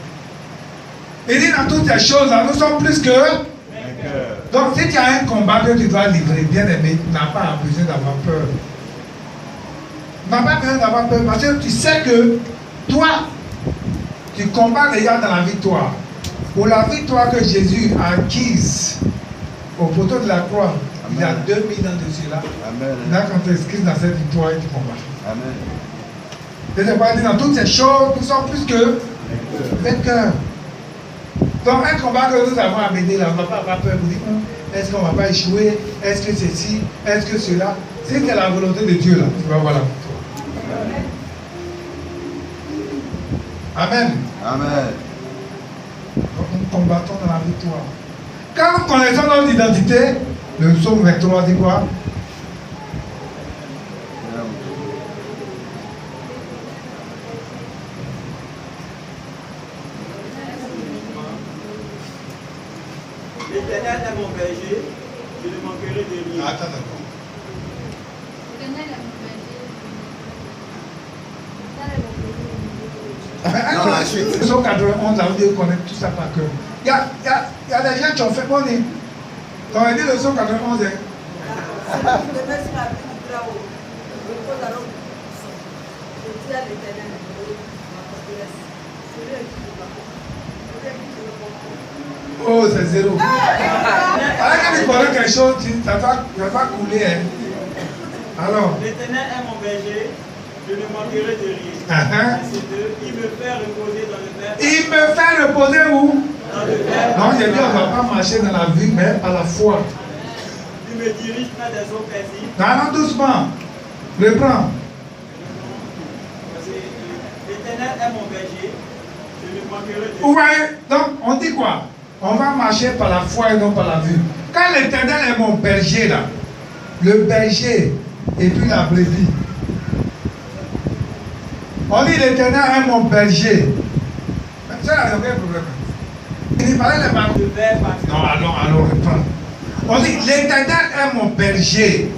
Il dit dans toutes ces choses-là, nous sommes plus que vainqueurs. Donc si tu as un combat que tu dois livrer, bien aimé, tu n'as pas besoin d'avoir peur. Tu n'as pas besoin d'avoir peur parce que tu sais que toi, tu combats déjà dans la victoire. Pour la victoire que Jésus a acquise au poteau de la croix, il y a 2000 ans de cela. Là, quand tu es inscrit dans cette victoire, tu combats. Amen. C'est-à-dire dans toutes ces choses, nous sommes plus que vainqueurs. Donc, un combat que nous avons à mener là, on ne va pas avoir peur. Vous dites, est-ce qu'on ne va pas échouer? Est-ce que ceci? Est-ce que cela? C'est que la volonté de Dieu là, tu vas voir la victoire. Amen. Amen. Donc, nous combattons dans la victoire. Quand nous connaissons notre identité, le psaume 23 dit quoi? L'Éternel est mon berger, je ne manquerai de rien. Attends d'accord. Non, la suite. Le psaume 91, là, vous connaître tout ça par cœur. Il y a des gens qui ont fait bon nez. Quand on dit le psaume 91, hein, oh, c'est zéro. Alors, quand tu connais quelque chose, ça va couler. Hein. Alors, L'Éternel est mon berger, je ne manquerai de rien. Verset 2, il me fait reposer dans le vert. il me fait reposer où? Dans le vert. Non, j'ai dit, on ne va pas marcher dans la vie, mais par la foi. Il me dirige près des eaux paisibles. Non, doucement. Reprends. L'Éternel est mon berger, je ne manquerai de rien. Ouais, donc on dit quoi? On va marcher par la foi et non par la vue. Quand l'Éternel est mon berger là, le berger et puis la brebis. On dit l'Éternel est mon berger. Ça n'a aucun problème. Il fallait les marques. Le vert partout. Non, allons, reprends. On dit l'Éternel est mon berger.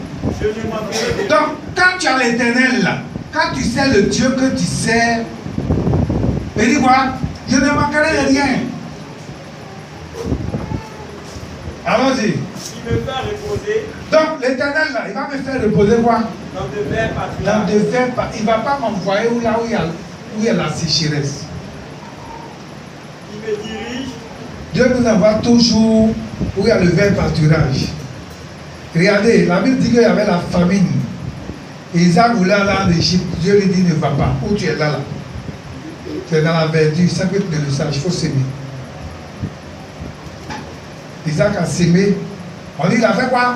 Je ne manquerai de rien. Donc, quand tu as l'Éternel là, quand tu sais le Dieu que tu sers, il dit quoi? Je ne manquerai de rien. Allons-y. Il me fait reposer Donc, l'Éternel là, il va me faire reposer quoi? dans de verts Dans pâturages. de verts, il ne va pas m'envoyer là où il y a la sécheresse. Il me dirige Dieu nous envoie toujours où il y a le vert pâturage. Regardez, la Bible dit qu'il y avait la famine. Et Isaac voulait aller en Égypte. Dieu lui dit ne va pas. Où tu es là? Tu es dans la verdure. Sans que tu ne le saches, il faut s'aimer. Isaac a sémé. On dit, il a fait quoi?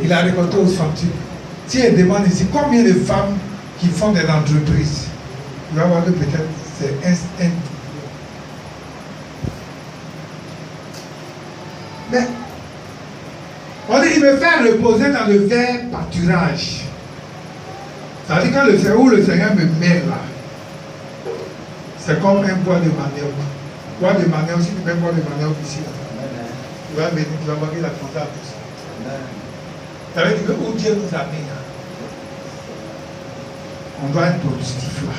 Il a récolté au centuple. Si elle demande ici, combien de femmes qui font des entreprises? Tu vas voir que peut-être c'est un. Mais, on dit, il me fait reposer dans le vert pâturage. Ça veut dire que le Seigneur me met là, c'est comme un bois de manioc. Bois de manioc, si tu mets un bois de manioc ici, là, tu vas venir, tu vas voir qu'il a commencé à pousser. Ça veut dire que où Dieu nous a mis là, on doit être productif là.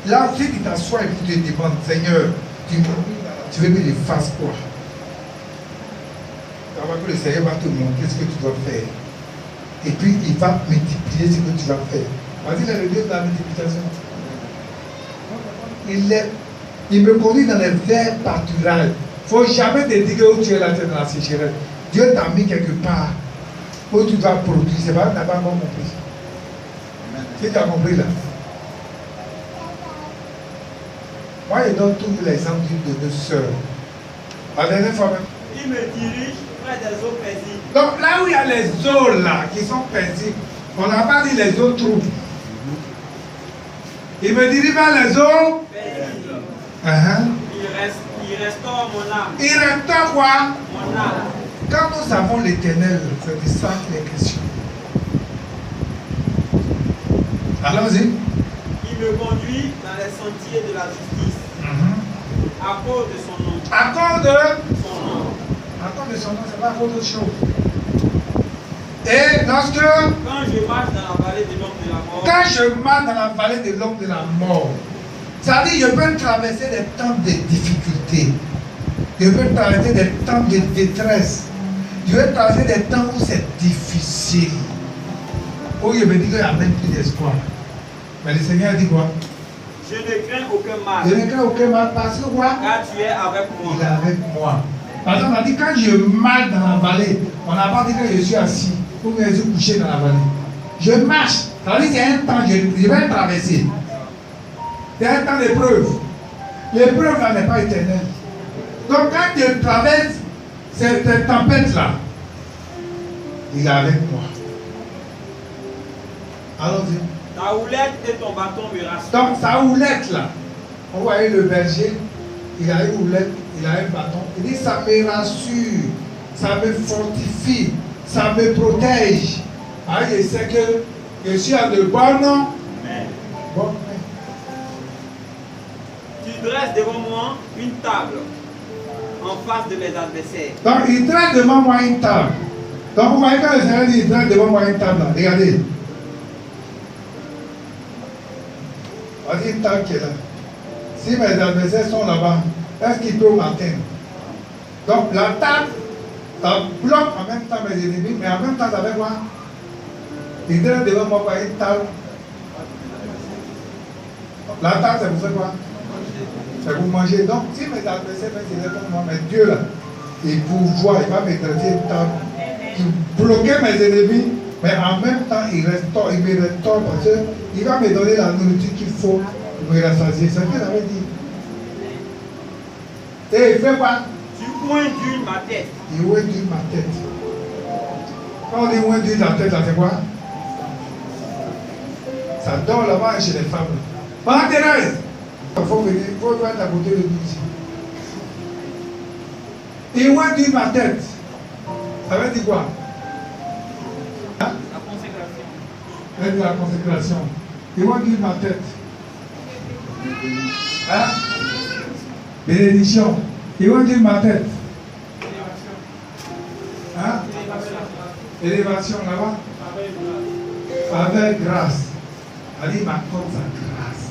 Là, si tu t'assois et puis tu te demandes, Seigneur, tu veux que je fasse quoi? Tu vas voir que le Seigneur va te montrer ce que tu dois faire. Et puis il va multiplier ce que tu vas faire. Vas-y, il est le Dieu de la multiplication. Il me conduit dans les verts pâturages. Il ne faut jamais te dire où tu es là, tu es dans la sécheresse. Dieu t'a mis quelque part où tu dois produire. C'est pas que tu n'as pas encore compris. Tu as compris là? Moi, je donne toujours l'exemple d'une de nos sœurs. La dernière fois même. Il me dirige près des eaux paisibles. Donc là où il y a les eaux là qui sont paisibles, on n'a pas dit les eaux troubles. Il me dirige vers les eaux. Paisibles. Il restaure mon âme. Il restaure quoi? Mon âme. Quand nous avons l'Éternel, c'est de ça qu'il est question. Allons-y. Il me conduit dans les sentiers de la justice à cause de son nom. À cause de Son nom. son nom, c'est pas à cause d'autre chose. Et lorsque, Quand je marche dans la vallée de l'ombre de la mort, quand je marche dans la vallée de l'ombre de la mort, ça dit, je peux traverser des temps de difficultés. Je peux traverser des temps de détresse. Je peux traverser des temps où c'est difficile. Où je me dis qu'il n'y a même plus d'espoir. Mais le Seigneur dit quoi? je ne crains aucun mal. Je ne crains aucun mal parce que quoi? Car tu es avec moi. Il est avec moi. Par exemple, on a dit quand je marche dans la vallée, on n'a pas dit que je suis assis ou que je suis couché dans la vallée. Je marche. Ça veut dire qu'il y a un temps, je vais traverser. Il y a un temps d'épreuve. L'épreuve là n'est pas éternelle. Donc quand tu traverses cette tempête-là, il est avec moi. Allons-y. Ta houlette et ton bâton me rassurent. Donc sa houlette là, on voyait le berger, il a une houlette, il a un bâton. Il dit ça me rassure, ça me fortifie, ça me protège. Ah, je sais que je suis à de bonnes mains. Tu dresses devant moi une table en face de mes adversaires. Donc il dresse devant moi une table. Donc vous voyez quand le Seigneur dit il dresse devant moi une table là, regardez. Voici une table qui est là. Si mes adversaires sont là-bas, est-ce qu'ils peuvent m'atteindre? Donc la table, ça bloque en même temps mes ennemis, mais en même temps ça fait quoi? Il dresse devant moi une table. La table, c'est pour faire quoi? C'est pour manger. Donc si mes adversaires me disaient comme moi, mais Dieu là, il pourvoit, il va me dresser une table. Il bloquait mes ennemis, mais en même temps il me restaure parce qu'il va me donner la nourriture qu'il faut pour me rassasier. C'est ce qu'il avait dit. Et il fait quoi? Tu oindules ma tête. Il oindule ma tête. Quand on dit oindule la tête, là c'est quoi? Ça dort là-bas chez les femmes. Pendant Thérèse, il faut venir, il faut être à côté de nous ici. Il oindule ma tête. Ça veut dire quoi? Hein? La consécration. Ça veut dire la consécration. Il oindule ma tête. Hein? Bénédiction. Il oindule ma tête. Hein? Élévation là-bas. Avec grâce. Ça dit m'accorde sa grâce.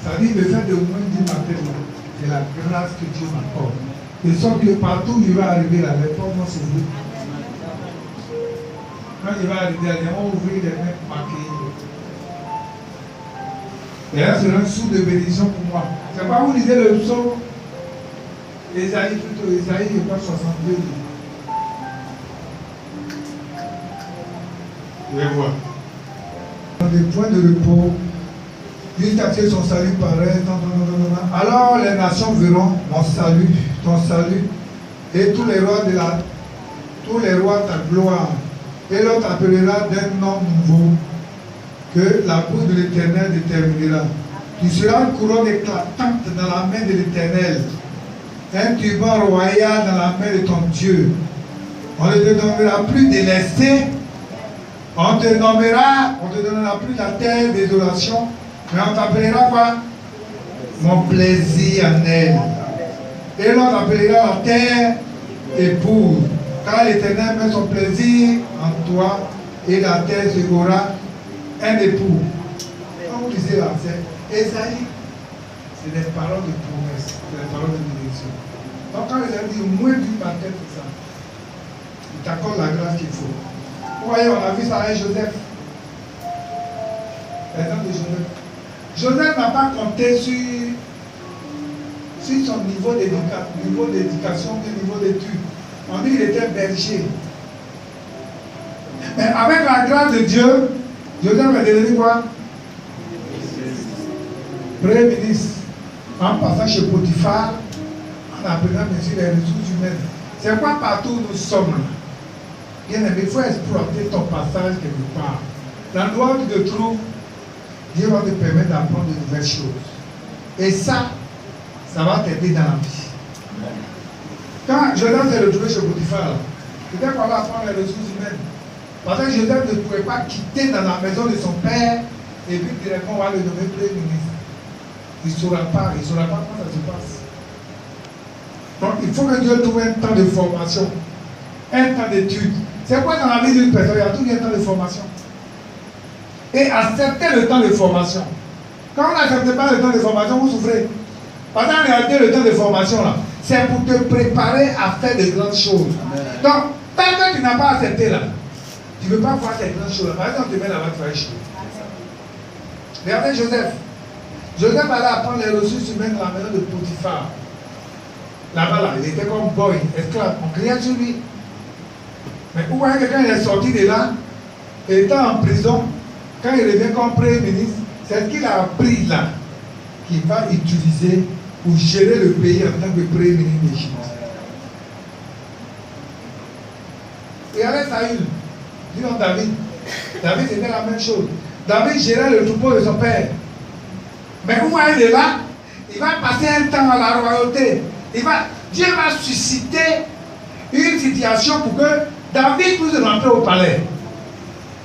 Ça dit le fait de oindule ma tête là, c'est la grâce que Dieu m'accorde. De sorte que partout où je vais arriver là, les portes vont s'ouvrir. Quand je vais arriver là, ils vont ouvrir les mains pour m'accueillir. Et là, c'est un sou de bénédiction pour moi. C'est pas vous lisez le psaume Ésaïe plutôt, Ésaïe, je crois 62. Je vais voir. Dans des points de repos, jusqu'à ce que son salut paraisse. Alors les nations verront mon salut, ton salut, et tous les rois ta gloire. Et l'on t'appellera d'un nom nouveau, que la bouche de l'Éternel déterminera. Tu seras une couronne éclatante dans la main de l'Éternel, un turban royal dans la main de ton Dieu. On ne te nommera plus délaissé, on te donnera plus la terre désolation, mais on t'appellera quoi? Mon plaisir en elle. Et l'on t'appellera la terre épouse. Car l'Éternel met son plaisir en toi et la terre sera un époux. Quand vous lisez là, c'est Esaïe, c'est des paroles de promesse, c'est des paroles de bénédiction. Donc quand Esaïe dit moins d'une tête, c'est ça. Il t'accorde la grâce qu'il faut. Vous voyez, on a vu ça avec Joseph. L'exemple de Joseph. Joseph n'a pas compté sur son niveau d'éducation, niveau d'études. On dit qu'il était berger. Mais avec la grâce de Dieu, Joseph a devenu quoi? Premier ministre. En passant chez Potiphar, en apprenant bien sûr les ressources humaines. C'est quoi partout où nous sommes là? Bien aimé, il faut exploiter ton passage quelque part. L'endroit où tu te trouves, Dieu va te permettre d'apprendre de nouvelles choses. Et ça va t'aider dans la vie. Quand Joseph s'est retrouvé chez Potiphar, il était pas là apprendre les ressources humaines. Parce que Joseph ne pouvait pas quitter dans la maison de son père et puis directement on va le nommer premier ministre. Il ne saura pas comment ça se passe. Donc il faut que Dieu trouve un temps de formation, un temps d'étude. C'est quoi dans la vie d'une personne? Il y a toujours un temps de formation. Et accepter le temps de formation. Quand on n'accepte pas le temps de formation, vous souffrez. Parce qu'en réalité, le temps de formation, là, c'est pour te préparer à faire de grandes choses. Donc, tant que tu n'as pas accepté là, tu ne veux pas voir ces grandes choses là. Par exemple, tu te mets là-bas, tu vas échouer. Regardez Joseph. Joseph allait apprendre les ressources humaines dans la maison de Potiphar. Là-bas, là, il était comme boy, esclave. On criait sur lui. Mais vous voyez que quand il est sorti de là, étant en prison, quand il revient comme premier ministre, c'est ce qu'il a appris là qu'il va utiliser pour gérer le pays en tant que premier ministre d'Égypte. Regardez Saül, disons David. David c'était la même chose. David gérait le troupeau de son père. Mais où il est là, il va passer un temps à la royauté. Dieu va susciter une situation pour que David puisse rentrer au palais.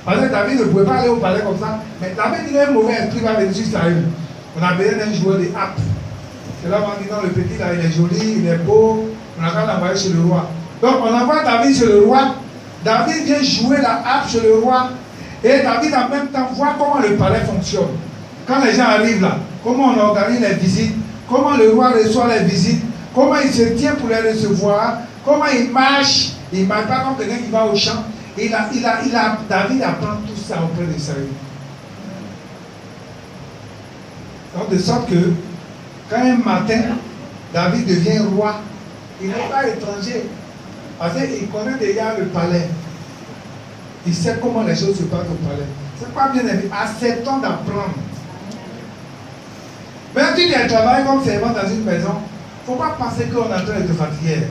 Parce que David ne pouvait pas aller au palais comme ça. Mais David, il a un mauvais esprit, va venir sur Saül. On a besoin d'un joueur de harpe. C'est là où on dit non, le petit là, il est joli, il est beau. On a qu'à l'envoyer chez le roi. Donc on envoie David chez le roi. David vient jouer la harpe chez le roi. Et David en même temps voit comment le palais fonctionne. Quand les gens arrivent là, comment on organise les visites, comment le roi reçoit les visites, comment il se tient pour les recevoir, comment il marche pas comme quelqu'un qui va au champ. David apprend tout ça auprès de Saül. Donc de sorte que quand un matin David devient roi, il n'est pas étranger. Parce qu'il connaît déjà le palais. Il sait comment les choses se passent au palais. C'est pas bien aimé. Acceptons d'apprendre. Même si tu travailles comme servant dans une maison, il ne faut pas penser qu'on est en train de te fatiguer.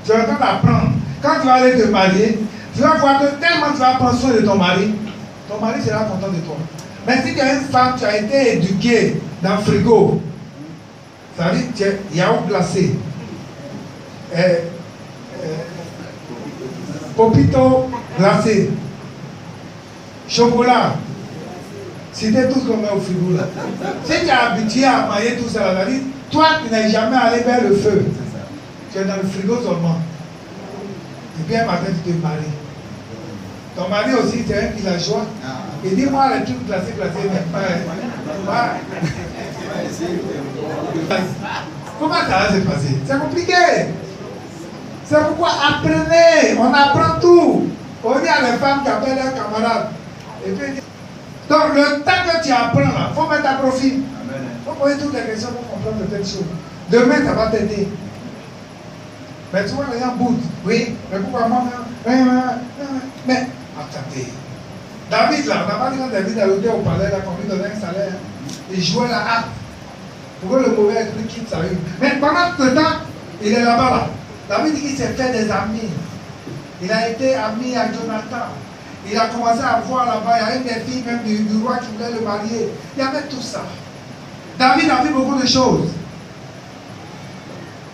Tu es en train d'apprendre. Quand tu vas aller te marier, tu vas voir que tellement tu vas prendre soin de ton mari sera content de toi. Mais si tu es une femme, tu as été éduquée dans le frigo, ça veut dire que tu es yaourt glacé, popito glacé, chocolat. C'était tout ce qu'on met au frigo là. Si tu es habitué à manger tout ça, ça veut dire, toi tu n'es jamais allé vers le feu. Tu es dans le frigo seulement. Et puis un matin tu te maries. Ton mari aussi, c'est un villageois. Il dit, moi, les trucs glacés, mais pas. Comment ça va se passer? C'est compliqué. C'est pourquoi apprenez. On apprend tout. On dit à les femmes qui appellent leurs camarades. Et puis, donc, le temps que tu apprends, là, il faut mettre à profit. Il faut poser toutes les questions pour comprendre de telles choses. Demain, ça va t'aider. Mais tu vois, les gens boutent. Oui, mais pourquoi moi? Mais, attendez. David, là, on n'a pas dit quand David a été au palais, là, qu'on lui donnait un salaire. Il jouait la harpe. Pour que le mauvais esprit quitte sa vie. Mais pendant ce temps, il est là-bas, là. David dit qu'il s'est fait des amis. Il a été ami à Jonathan. Il a commencé à voir là-bas, il y a une des filles même du roi qui voulait le marier. Il y avait tout ça. David a vu beaucoup de choses.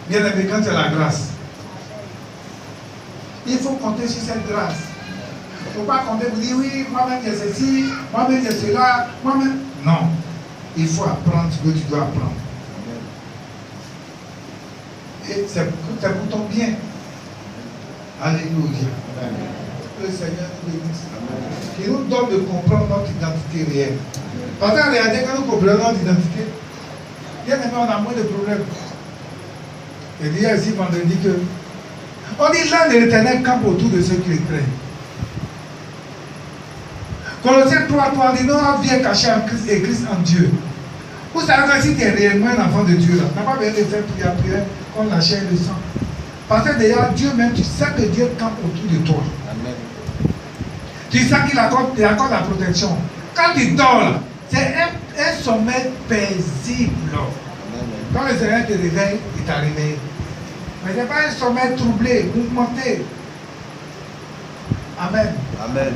Bien aimé, quand c'est la grâce, il faut compter sur cette grâce. Il ne faut pas compter pour dire oui, moi-même j'ai ceci, moi-même j'ai cela, moi-même. Non. Il faut apprendre ce que tu dois apprendre. Et c'est pour ton bien. Alléluia. Que le Seigneur nous bénisse. Qu'il nous donne de comprendre notre identité réelle. Parce qu'en réalité, quand nous comprenons notre identité, bien aimé, on a moins de problèmes. Et il y a ici vendredi que on dit l'âme de l'Éternel campe autour de ceux qui le craignent. Colossiens 3 dit notre vie est cachée en Christ et Christ en Dieu. Vous savez que si tu es réellement un enfant de Dieu, là, tu n'as pas besoin de faire prière comme la chair et le sang. Parce que déjà, Dieu même, tu sais que Dieu campe autour de toi. Amen. Tu sais qu'il accorde la protection. Quand tu dors là, c'est un sommeil paisible. Amen. Quand le Seigneur te réveille, il t'a réveillé. Mais ce n'est pas un sommeil troublé, mouvementé. Amen. Amen.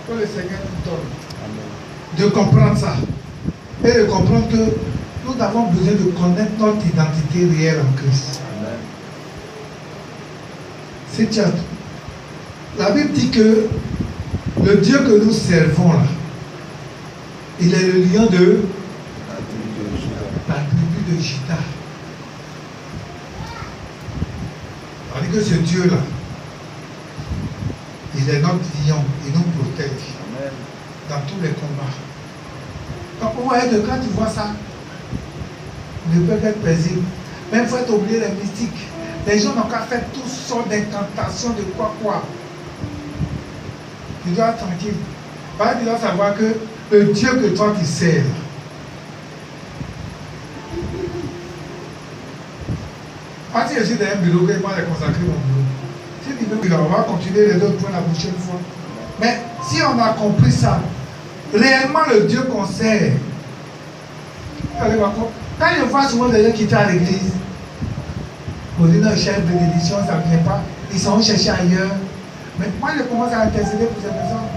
Que le Seigneur nous donne de comprendre ça. Et de comprendre que nous avons besoin de connaître notre identité réelle en Christ. Amen. C'est Tchad. La Bible dit que le Dieu que nous servons là, il est le lion de la tribu de Juda. On dit que ce Dieu-là, il est notre lion, il nous protège. Amen. Dans tous les combats. Donc vous voyez que quand tu vois ça, ne peut être paisible. Même il faut être oublié les mystiques. Les gens n'ont qu'à faire toutes sortes d'incantations de quoi. Tu dois être tranquille. Parce que tu dois savoir que le Dieu que toi tu sers, quand je suis dans un bureau, que moi j'ai consacré mon bureau. Si tu veux, on va continuer les autres points la prochaine fois. Mais si on a compris ça, réellement le Dieu qu'on sert, allez voir, Quand je vois souvent des gens qui étaient à l'église, pour dire non, cherche bénédiction, ça ne vient pas, ils sont cherchés ailleurs. Mais moi, je commence à intercéder pour ces personnes.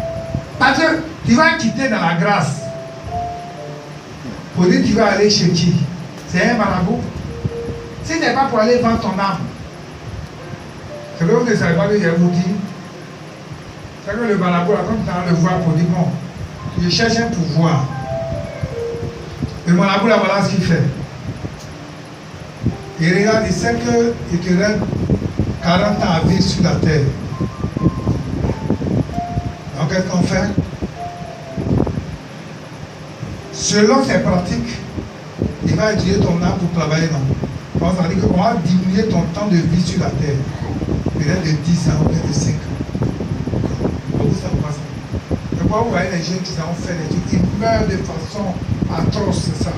Parce que tu vas quitter dans la grâce. Pour dire que tu vas aller chez qui? C'est un marabout. Si ce n'est pas pour aller vendre ton âme, c'est que vous ne savez pas que je vous dis. C'est que le marabout, là, comme tu as le voir pour dire bon, je cherche un pouvoir. Le marabout, là, voilà ce qu'il fait. Il regarde, il sait qu'il te reste 40 ans à vivre sur la terre. Donc, qu'est-ce qu'on fait? Selon ses pratiques, il va utiliser ton âme pour travailler. Non. Donc, ça veut dire qu'on va diminuer ton temps de vie sur la terre. Peut-être de 10 ans ou de 5 ans. Donc, ça passe. Et quand vous voyez les jeunes qui ont fait des trucs, ils meurent de façon atroce, c'est ça.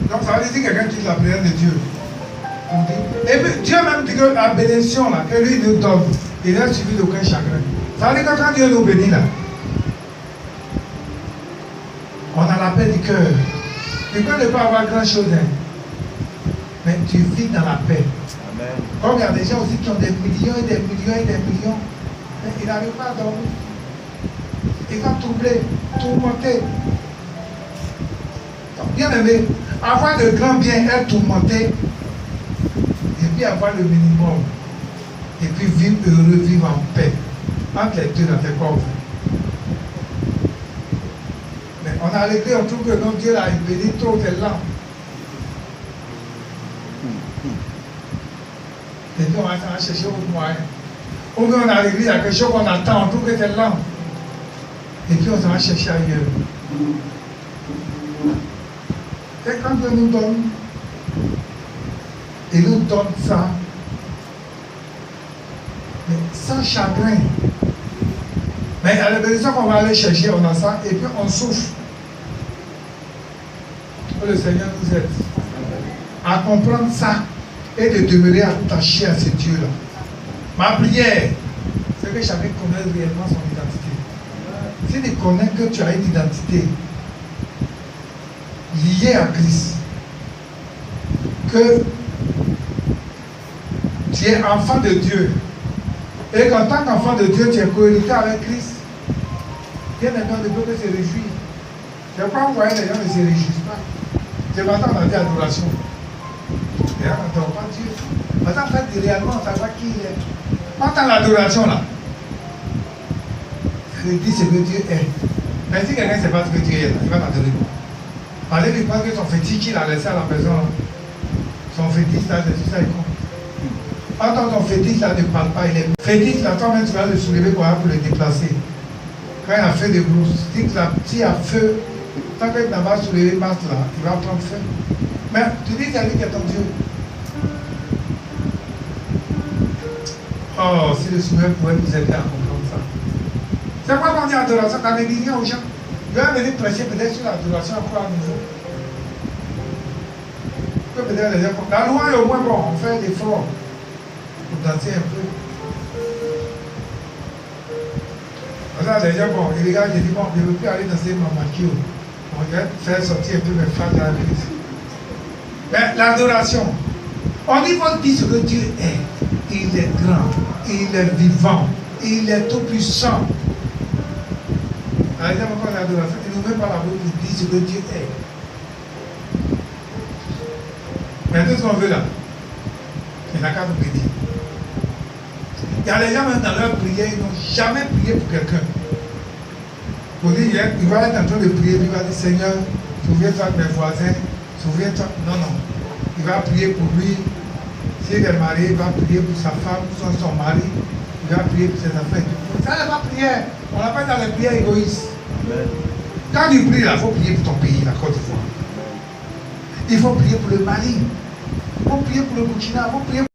Donc, ça veut dire que quelqu'un quitte la prière de Dieu. Et puis, Dieu même dit que la bénédiction là, que lui nous donne, il n'est suivi d'aucun chagrin. Ça veut dire que quand Dieu nous bénit là, on a la paix du cœur. Tu peux ne pas avoir grand chose, hein, mais tu vis dans la paix. Amen. Comme il y a des gens aussi qui ont des millions et des millions et des millions, mais ils n'arrivent pas à dormir. Ils vont troubler, tourmenter. Donc, bien aimé, avoir de grands biens, être tourmenté, et puis avoir le minimum, et puis vivre heureux, vivre en paix, entre les deux dans tes corps. Mais on a l'église, on trouve que non, Dieu a béni trop tes langues. Et puis on va chercher autre moyen. Ou bien on a l'église, il y a quelque chose qu'on attend, on trouve que tes langues. Et puis on s'en va chercher ailleurs. Et quand Dieu nous donne, il nous donne ça, mais sans chagrin. Mais il y a la bénédiction qu'on va aller chercher, on a ça, et puis on souffre. Que le Seigneur nous aide à comprendre ça et de demeurer attaché à ce Dieu-là. Ma prière, c'est que chacun connaisse réellement son identité. Si tu connais que tu as une identité liée à Christ, que tu es enfant de Dieu, et qu'en tant qu'enfant de Dieu, tu es cohérité avec Christ, bien aimé, on ne peut que se réjouir. Je ne sais pas, vous voyez, les gens ne se réjouissent pas. Je m'attends à dire adoration. Et là, on n'entend pas Dieu. Maintenant, en fait, réellement, on ne sait pas qui il est. On entend l'adoration là. Ça veut dire ce que Dieu est. Mais si quelqu'un ne sait pas ce que Dieu est, là, il va t'adorer. Allez lui pense que son fétiche qu'il a laissé à la maison, là, son fétiche là, c'est tout ça, il compte. Quand ton fétiche là ne parle pas, il est fétiche là, toi-même tu vas le soulever pour le déplacer. Quand il y a feu de brousse, s'il y a feu, tant que tu n'as pas soulevé le masque là, il va prendre feu. Mais tu dis c'est lui qui est ton Dieu. Oh, si le Seigneur pouvait nous aider à comprendre ça. C'est quoi qu'on dit adoration? Quand on dit aux gens, je vais venir prêcher peut-être sur l'adoration encore à nouveau. Peut-être les gens, la loi est au moins bon, on fait l'effort pour danser un peu. Alors les gens, bon, ils regardent, ils disent, bon, je ne veux plus aller danser Mamakio. On va faire sortir un peu mes phrases à la l'église. Mais l'adoration, on dit faut dire ce que Dieu est. Il est grand, il est vivant, il est tout puissant. Par exemple, quand l'adoration, il ne met pas la bouche pour dire ce que Dieu est. Mais tout ce qu'on veut là, il n'a qu'à nous bénir. Il y a des gens même dans leur prière, ils n'ont jamais prié pour quelqu'un. Pour dire, il va être en train de prier, il va dire, Seigneur, souviens-toi de mes voisins, souviens-toi. Non, non. Il va prier pour lui. S'il est marié, il va prier pour sa femme, son mari. Il va prier pour ses affaires. Ça n'est pas prière. On l'appelle dans les prières égoïstes. Amen. Quand tu pries, il faut prier pour ton pays, la Côte d'Ivoire. Il faut prier pour le Mali. Il faut prier pour le Burkina. Il faut prier